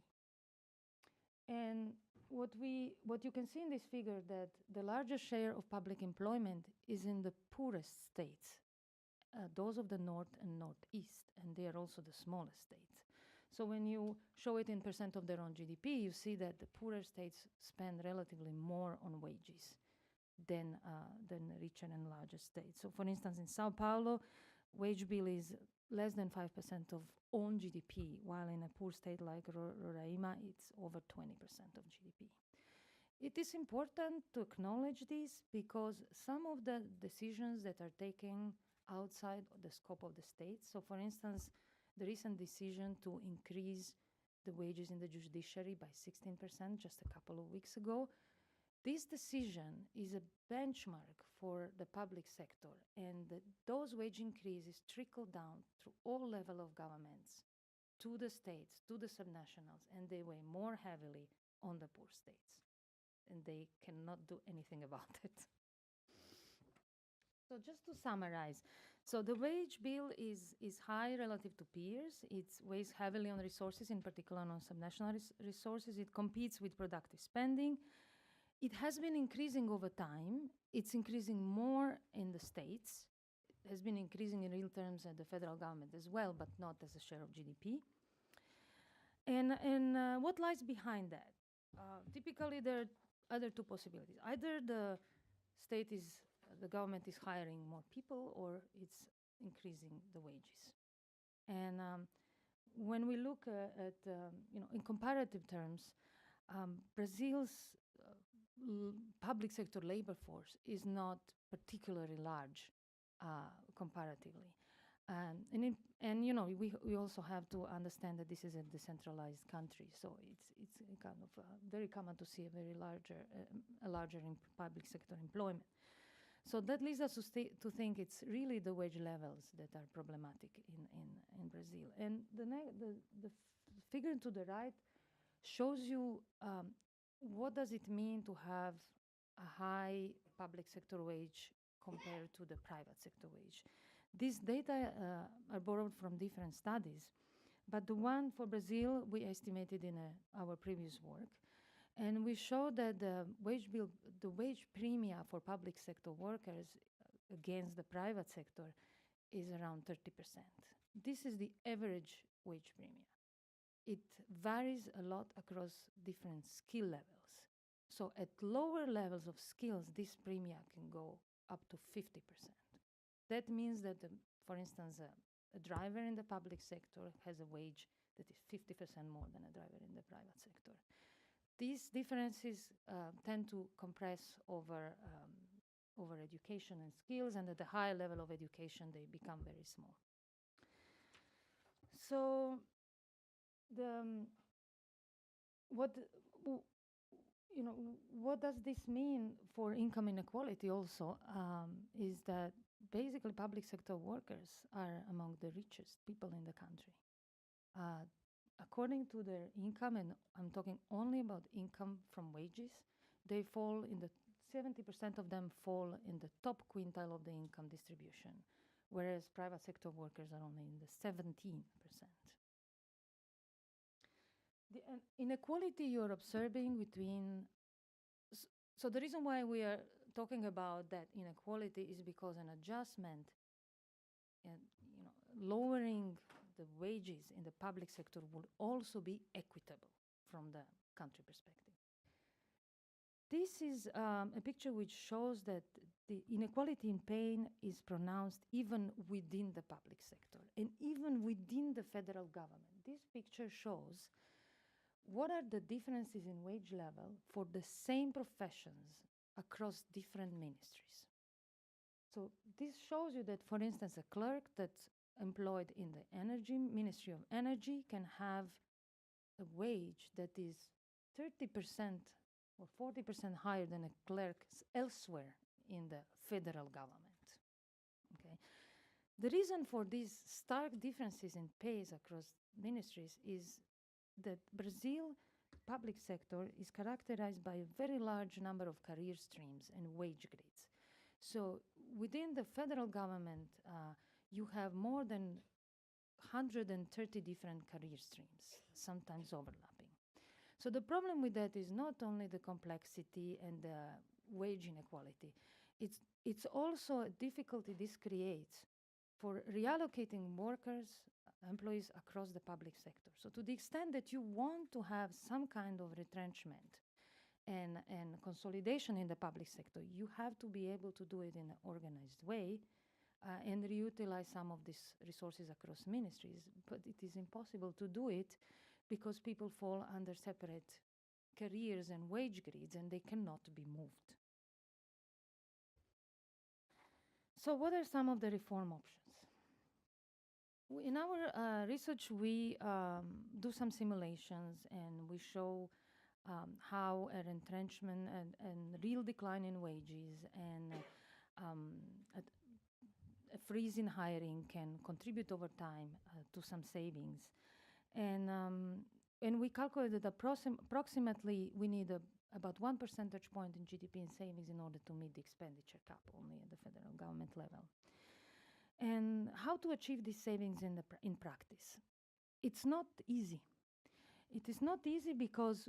And what you can see in this figure that the largest share of public employment is in the poorest states, those of the north and northeast, and they are also the smallest states. So when you show it in percent of their own GDP, you see that the poorer states spend relatively more on wages than richer and larger states. So for instance, in Sao Paulo, wage bill is less than 5% of own GDP, while in a poor state like Roraima, it's over 20% of GDP. It is important to acknowledge this because some of the decisions that are taken outside of the scope of the state, so for instance, the recent decision to increase the wages in the judiciary by 16% just a couple of weeks ago, this decision is a benchmark for the public sector, and those wage increases trickle down through all levels of governments to the states, to the subnationals, and they weigh more heavily on the poor states. And they cannot do anything about it. So just to summarize, so the wage bill is high relative to peers. It weighs heavily on resources, in particular on subnational resources. It competes with productive spending. It has been increasing over time. It's increasing more in the states. It has been increasing in real terms at the federal government as well, but not as a share of GDP. And what lies behind that? Typically, there are other two possibilities. Either the government is hiring more people, or it's increasing the wages. And when we look at in comparative terms, Brazil's public sector labor force is not particularly large comparatively. We also have to understand that this is a decentralized country, so it's kind of very common to see a larger public sector employment. So that leads us to think it's really the wage levels that are problematic in Brazil. And the figure to the right shows you what does it mean to have a high public sector wage compared to the private sector wage. These data are borrowed from different studies, but the one for Brazil we estimated in our previous work, and we showed that the wage premium for public sector workers against the private sector is around 30%. This is the average wage premium. It varies a lot across different skill levels. So at lower levels of skills, this premium can go up to 50%. That means that, for instance, a driver in the public sector has a wage that is 50% more than a driver in the private sector. These differences tend to compress over education and skills, and at the higher level of education, they become very small. So what does this mean for income inequality also is that basically public sector workers are among the richest people in the country. According to their income, and I'm talking only about income from wages, they fall in the 70% of them fall in the top quintile of the income distribution, whereas private sector workers are only in the 17%. The inequality you're observing between, so the reason why we are talking about that inequality is because an adjustment and lowering the wages in the public sector would also be equitable from the country perspective. This is a picture which shows that the inequality in pay is pronounced even within the public sector and even within the federal government. This picture shows what are the differences in wage level for the same professions across different ministries. So this shows you that, for instance, a clerk that employed in the energy Ministry of Energy can have a wage that is 30% or 40% higher than a clerk elsewhere in the federal government. Okay. The reason for these stark differences in pays across ministries is that Brazil public sector is characterized by a very large number of career streams and wage grades. So within the federal government, you have more than 130 different career streams, sometimes overlapping. So the problem with that is not only the complexity and the wage inequality, it's also a difficulty this creates for reallocating workers, employees across the public sector. So to the extent that you want to have some kind of retrenchment and consolidation in the public sector, you have to be able to do it in an organized way and reutilize some of these resources across ministries. But it is impossible to do it because people fall under separate careers and wage grids and they cannot be moved. So what are some of the reform options? In our research, we do some simulations and we show how a retrenchment and real decline in wages and a freeze in hiring can contribute over time to some savings. And we calculated approximately we need about 1 percentage point in GDP in savings in order to meet the expenditure cap only at the federal government level. And how to achieve these savings in practice? It's not easy. It is not easy because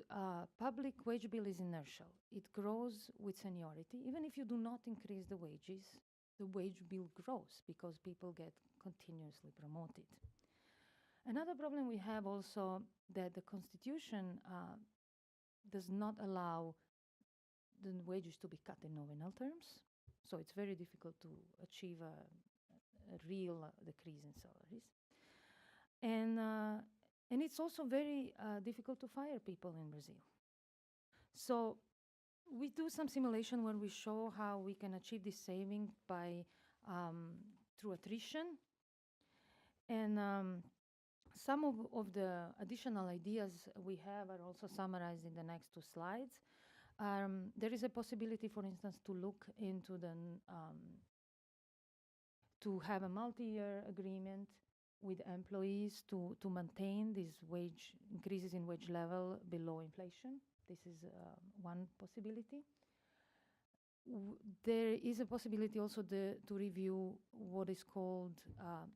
public wage bill is inertial. It grows with seniority. Even if you do not increase the wages, the wage bill grows because people get continuously promoted. Another problem we have also that the Constitution does not allow the wages to be cut in nominal terms. So it's very difficult to achieve a real decrease in salaries. And it's also very difficult to fire people in Brazil. So we do some simulation where we show how we can achieve this saving by through attrition. And some of the additional ideas we have are also summarized in the next two slides. There is a possibility, for instance, to look into the to have a multi-year agreement with employees to maintain these wage increases in wage level below inflation. This is one possibility. There is a possibility also to review what is called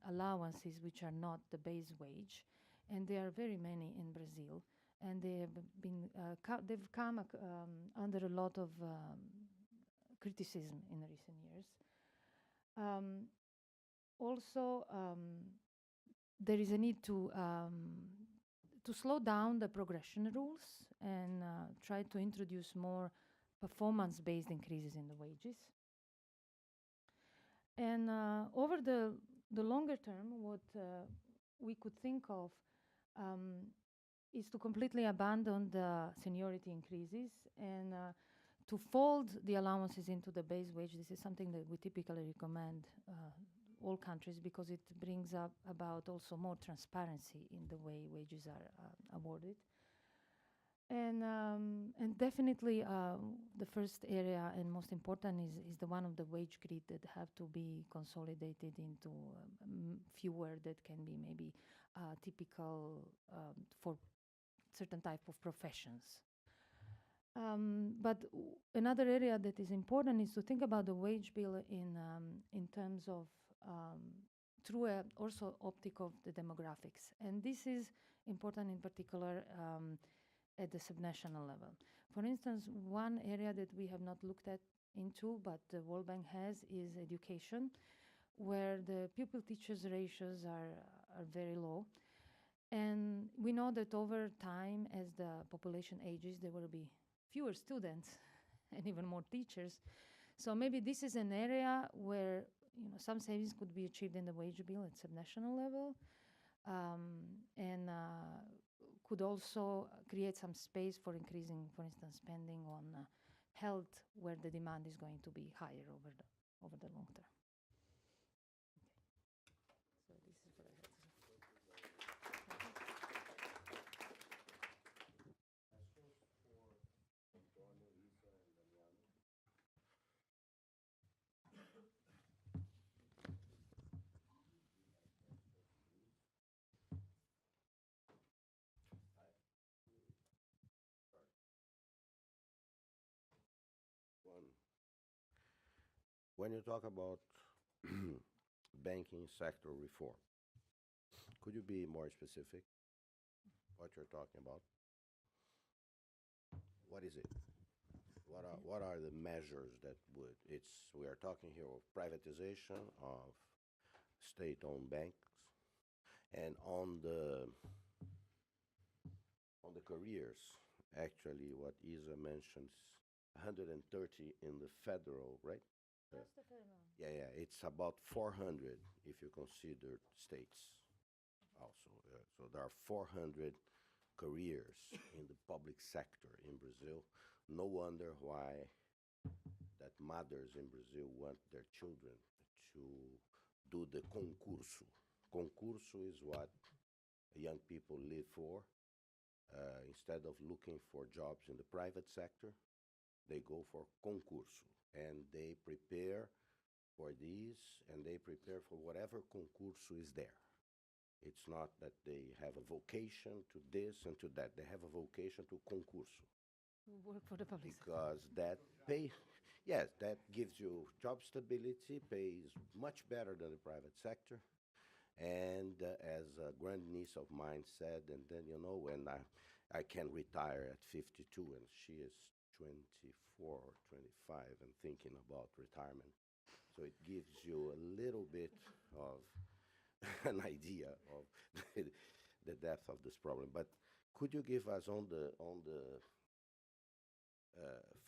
allowances, which are not the base wage, and there are very many in Brazil, and they have been they've come under a lot of criticism in recent years. Also, there is a need to slow down the progression rules and try to introduce more performance-based increases in the wages. And over the longer term, what we could think of is to completely abandon the seniority increases and to fold the allowances into the base wage. This is something that we typically recommend all countries because it brings up about also more transparency in the way wages are awarded. And definitely the first area and most important is the one of the wage grid that have to be consolidated into fewer that can be maybe typical for certain type of professions. But another area that is important is to think about the wage bill in terms of through a also optic of the demographics. And this is important in particular at the subnational level. For instance, one area that we have not looked at into, but the World Bank has, is education, where the pupil-teachers ratios are very low. And we know that over time, as the population ages, there will be fewer students and even more teachers. So maybe this is an area where some savings could be achieved in the wage bill at subnational level, and could also create some space for increasing, for instance, spending on health, where the demand is going to be higher over the long term. Okay. So this is When you talk about banking sector reform, could you be more specific what you're talking about? What is it? What are the measures that would, we are talking here of privatization of state-owned banks, and on the careers, actually what Isa mentions, 130 in the federal, right? That's the third one. Yeah, it's about 400 if you consider states also. So there are 400 careers in the public sector in Brazil. No wonder why that mothers in Brazil want their children to do the concurso. Concurso is what young people live for. Instead of looking for jobs in the private sector, they go for concurso, and they prepare for these, and they prepare for whatever concurso is there. It's not that they have a vocation to this and to that. They have a vocation to concurso. We work for the public sector. Because that pay, yes, that gives you job stability, pays much better than the private sector. And as a grandniece of mine said, and then, when I can retire at 52 and she is 24 or 25 and thinking about retirement. So it gives you a little bit of an idea of the depth of this problem. But could you give us on the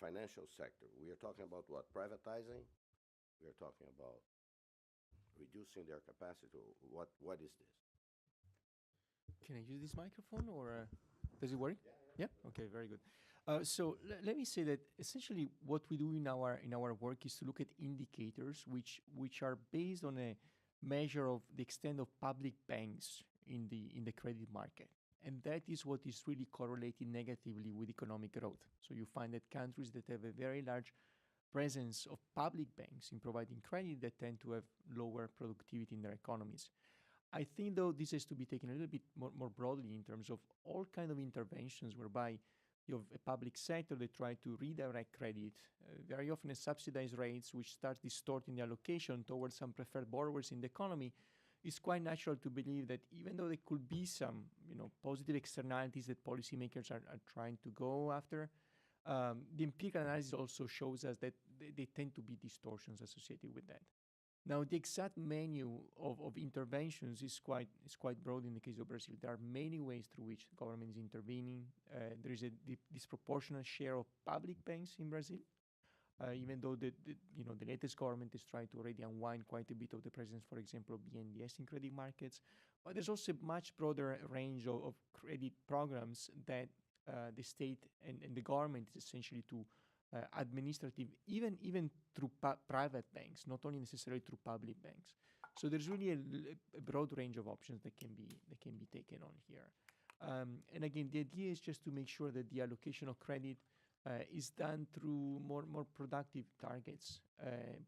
financial sector, we are talking about what? Privatizing? We are talking about reducing their capacity. What is this? Can I use this microphone, or does it work? Yeah. Okay. Very good. So let me say that essentially what we do in our work is to look at indicators which are based on a measure of the extent of public banks in the credit market. And that is what is really correlating negatively with economic growth. So you find that countries that have a very large presence of public banks in providing credit that tend to have lower productivity in their economies. I think, though, this has to be taken a little bit more broadly in terms of all kind of interventions whereby you have a public sector that try to redirect credit, very often at subsidized rates, which start distorting the allocation towards some preferred borrowers in the economy. It's quite natural to believe that even though there could be some, positive externalities that policymakers are trying to go after, the empirical analysis also shows us that they tend to be distortions associated with that. Now, the exact menu of interventions is quite broad in the case of Brazil. There are many ways through which the government is intervening. There is a disproportionate share of public banks in Brazil, even though the latest government is trying to already unwind quite a bit of the presence, for example, of BNDES in credit markets. But there's also a much broader range of credit programs that the state and the government is essentially to administrative, even through private banks, not only necessarily through public banks. So there's really a broad range of options that can be taken on here. And again, the idea is just to make sure that the allocation of credit is done through more productive targets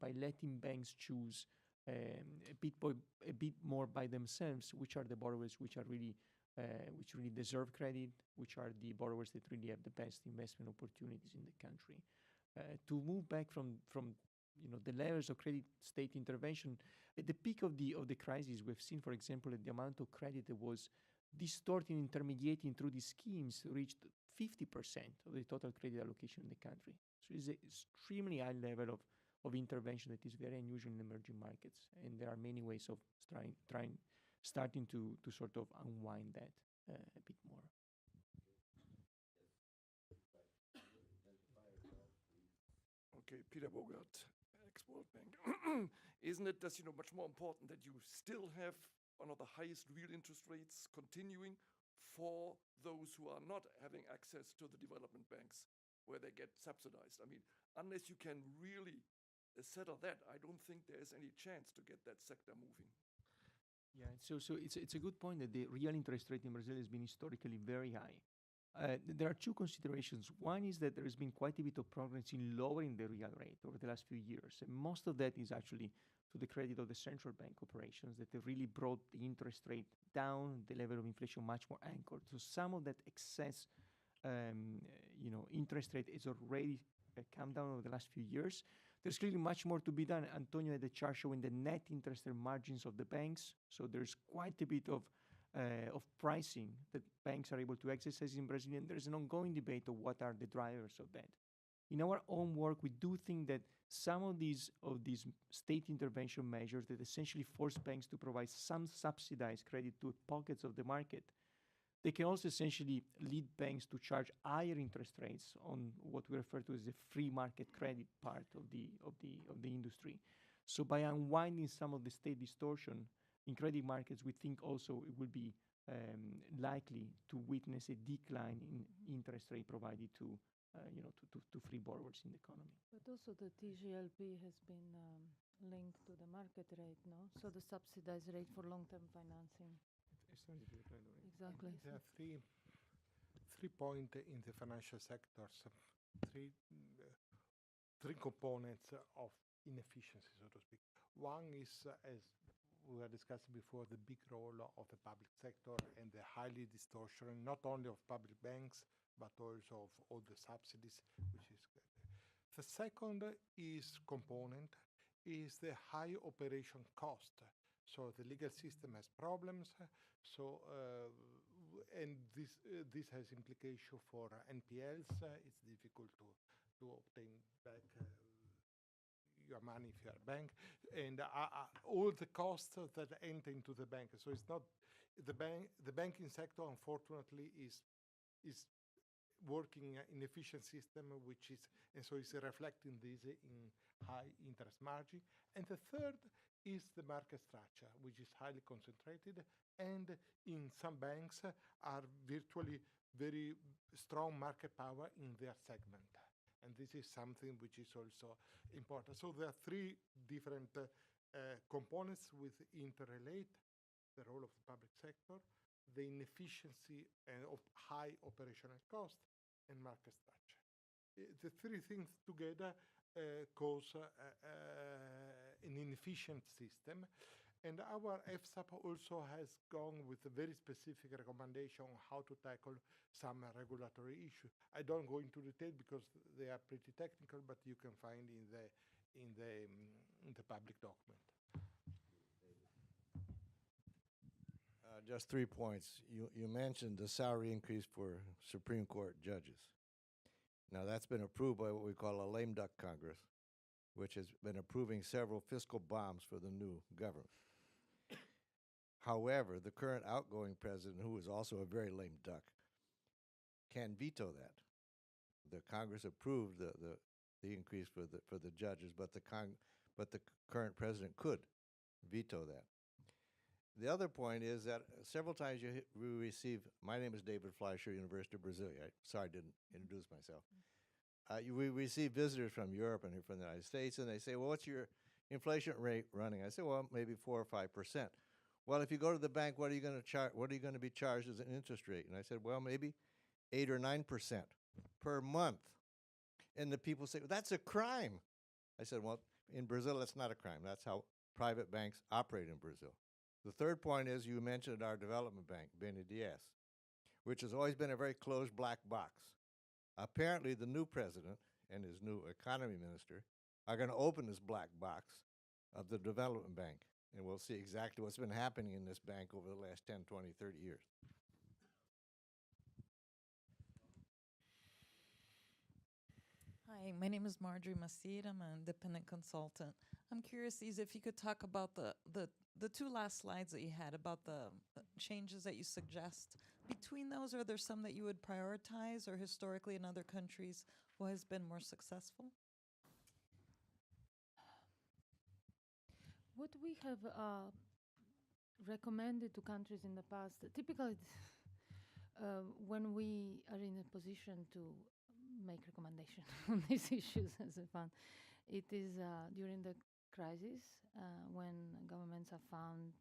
by letting banks choose a bit more by themselves, which are the borrowers which really deserve credit, which are the borrowers that really have the best investment opportunities in the country. To move back from the levels of credit state intervention, at the peak of the crisis, we've seen, for example, that the amount of credit that was distorting, intermediating through these schemes reached 50% of the total credit allocation in the country. So it's an extremely high level of intervention that is very unusual in emerging markets, and there are many ways of starting to sort of unwind that a bit more. Okay, Peter Bogart, ex-World Bank. Isn't it that's much more important that you still have one of the highest real interest rates continuing for those who are not having access to the development banks where they get subsidized? I mean, unless you can really settle that, I don't think there is any chance to get that sector moving. Yeah, so it's a good point that the real interest rate in Brazil has been historically very high. There are two considerations. One is that there has been quite a bit of progress in lowering the real rate over the last few years. And most of that is actually to the credit of the central bank operations that have really brought the interest rate down, the level of inflation much more anchored. So some of that excess, interest rate is already come down over the last few years. There's clearly much more to be done. Antonio had a chart showing the net interest margins of the banks. So there's quite a bit of pricing that banks are able to exercise in Brazil, and there's an ongoing debate of what are the drivers of that. In our own work, we do think that some of these state intervention measures that essentially force banks to provide some subsidized credit to pockets of the market, they can also essentially lead banks to charge higher interest rates on what we refer to as the free market credit part of the industry. So by unwinding some of the state distortion in credit markets, we think also it will be likely to witness a decline in interest rate provided to free borrowers in the economy. But also the TGLP has been linked to the market rate, no? So the subsidized rate for long-term financing. Exactly. There are three points in the financial sectors, three components of inefficiency, so to speak. One is, as we were discussing before, the big role of the public sector and the highly distortion, not only of public banks, but also of all the subsidies, which is good. The second component is the high operation cost. So the legal system has problems. So and this has implication for NPLs. It's difficult to obtain back your money if you are a bank, and all the costs that enter into the bank. So it's not the banking sector, unfortunately, is working in efficient system, which is, and so it's reflecting this in high interest margin. And the third is the market structure, which is highly concentrated, and in some banks are virtually very strong market power in their segment. And this is something which is also important. So there are three different components which interrelate: the role of the public sector, the inefficiency of high operational cost, and market structure. The three things together cause an inefficient system. And our FSAP also has gone with a very specific recommendation on how to tackle some regulatory issues. I don't go into detail because they are pretty technical, but you can find in the public document. Just 3 points. You mentioned the salary increase for Supreme Court judges. Now, that's been approved by what we call a lame duck Congress, which has been approving several fiscal bombs for the new government. However, the current outgoing president, who is also a very lame duck, can veto that. The Congress approved the increase for the judges, but the current president could veto that. The other point is that several times we receive, my name is David Fleischer, University of Brasilia. Sorry, I didn't introduce myself. We receive visitors from Europe and from the United States, and they say, well, what's your inflation rate running? I say, well, maybe 4 or 5%. Well, if you go to the bank, what are you going to charge? What are you going to be charged as an interest rate? And I said, well, maybe 8 or 9% per month. And the people say, well, that's a crime. I said, well, in Brazil, that's not a crime. That's how private banks operate in Brazil. The third point is you mentioned our development bank, BNDES, which has always been a very closed black box. Apparently, the new president and his new economy minister are going to open this black box of the development bank, and we'll see exactly what's been happening in this bank over the last 10, 20, 30 years. Hi, my name is Marjorie Macir. I'm an independent consultant. I'm curious, Isa, if you could talk about the two last slides that you had about the changes that you suggest. Between those, are there some that you would prioritize, or historically in other countries, what has been more successful? What we have recommended to countries in the past, typically when we are in a position to make recommendations on these issues as a fund, it is during the crisis when governments are found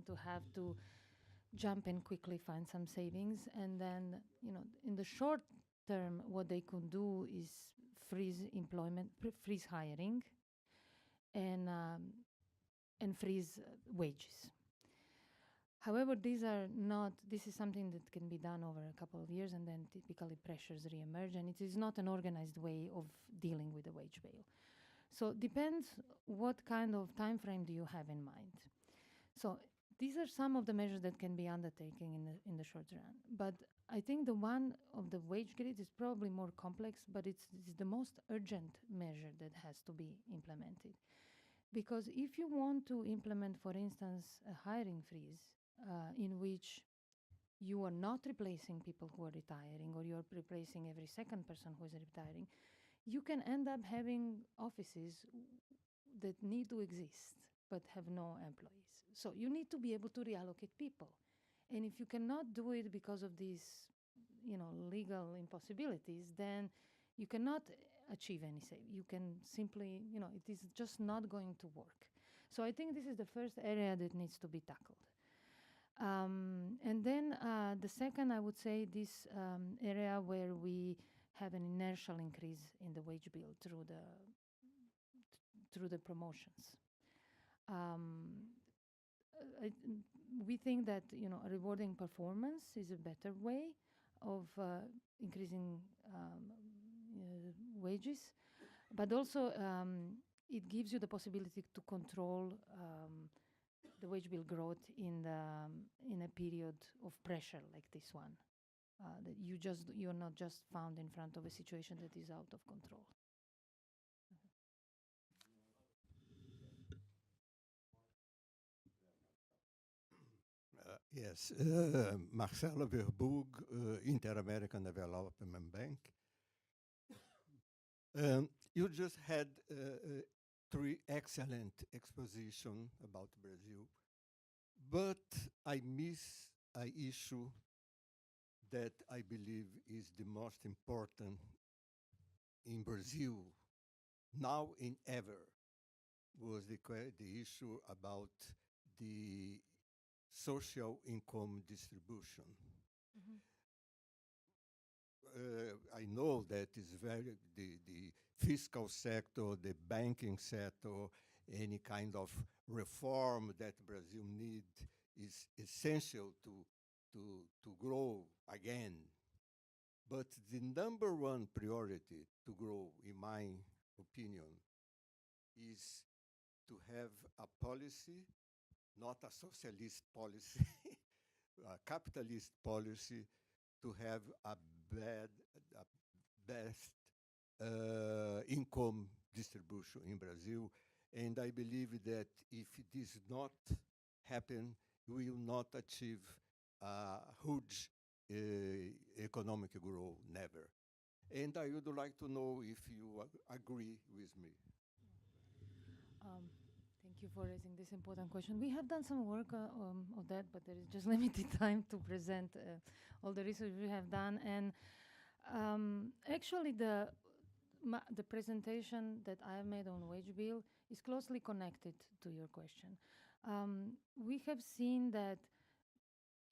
to have to jump in quickly, find some savings, and then in the short term, what they could do is freeze employment, freeze hiring, and freeze wages. However, this is something that can be done over a couple of years, and then typically pressures reemerge, and it is not an organized way of dealing with the wage bill. So it depends what kind of time frame do you have in mind. So these are some of the measures that can be undertaken in the short run. But I think the one of the wage grid is probably more complex, but it's the most urgent measure that has to be implemented. Because if you want to implement, for instance, a hiring freeze in which you are not replacing people who are retiring, or you're replacing every second person who is retiring, you can end up having offices that need to exist but have no employees. So you need to be able to reallocate people. And if you cannot do it because of these, legal impossibilities, then you cannot achieve any save. You can simply, it is just not going to work. So I think this is the first area that needs to be tackled. And then the second, I would say, this area where we have an inertial increase in the wage bill through the promotions. We think that rewarding performance is a better way of increasing wages, but also it gives you the possibility to control the wage bill growth in a period of pressure like this one. That you're not just found in front of a situation that is out of control. Yes, Marcelo Verburg, Inter-American Development Bank. You just had three excellent expositions about Brazil, but I miss an issue that I believe is the most important in Brazil, now and ever, was the issue about the social income distribution. Mm-hmm. I know that is the fiscal sector, the banking sector, any kind of reform that Brazil needs is essential to grow again. But the number one priority to grow, in my opinion, is to have a policy, not a socialist policy, a capitalist policy, to have a best income distribution in Brazil. And I believe that if this not happen, we will not achieve a huge economic growth, never. And I would like to know if you agree with me. Thank you for raising this important question. We have done some work of that, but there is just limited time to present all the research we have done. And actually, the presentation that I have made on wage bill is closely connected to your question. We have seen that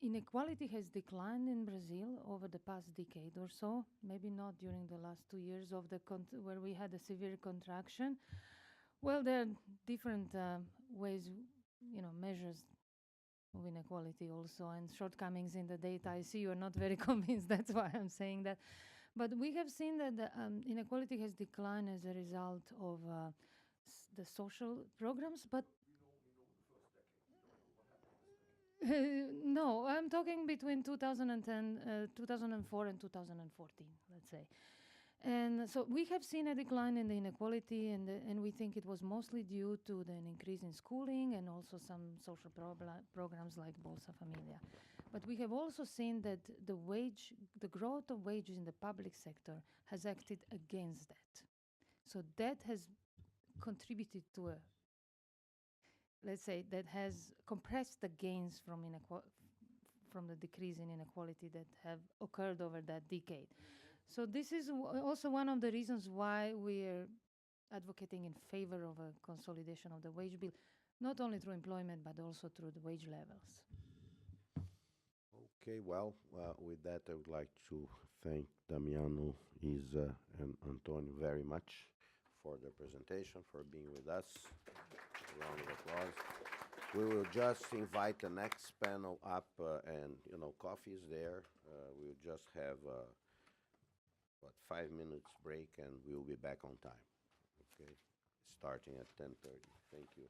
inequality has declined in Brazil over the past decade or so, maybe not during the last 2 years of where we had a severe contraction. Well, there are different ways, measures of inequality also, and shortcomings in the data. I see you're not very convinced, that's why I'm saying that. But we have seen that the inequality has declined as a result of the social programs, but no, I'm talking between 2010, 2004 and 2014, let's say. And so we have seen a decline in the inequality, and we think it was mostly due to an increase in schooling and also some social programs like Bolsa Familia. But we have also seen that the growth of wages in the public sector has acted against that. So that has contributed to let's say, that has compressed the gains from the decrease in inequality that have occurred over that decade. So this is also one of the reasons why we're advocating in favor of a consolidation of the wage bill, not only through employment, but also through the wage levels. Okay, well, with that, I would like to thank Damiano, Isa, and Antonio very much for their presentation, for being with us. Round of applause. We will just invite the next panel up, and coffee is there. We'll just have 5 minutes break, and we'll be back on time. Okay, starting at 10:30. Thank you.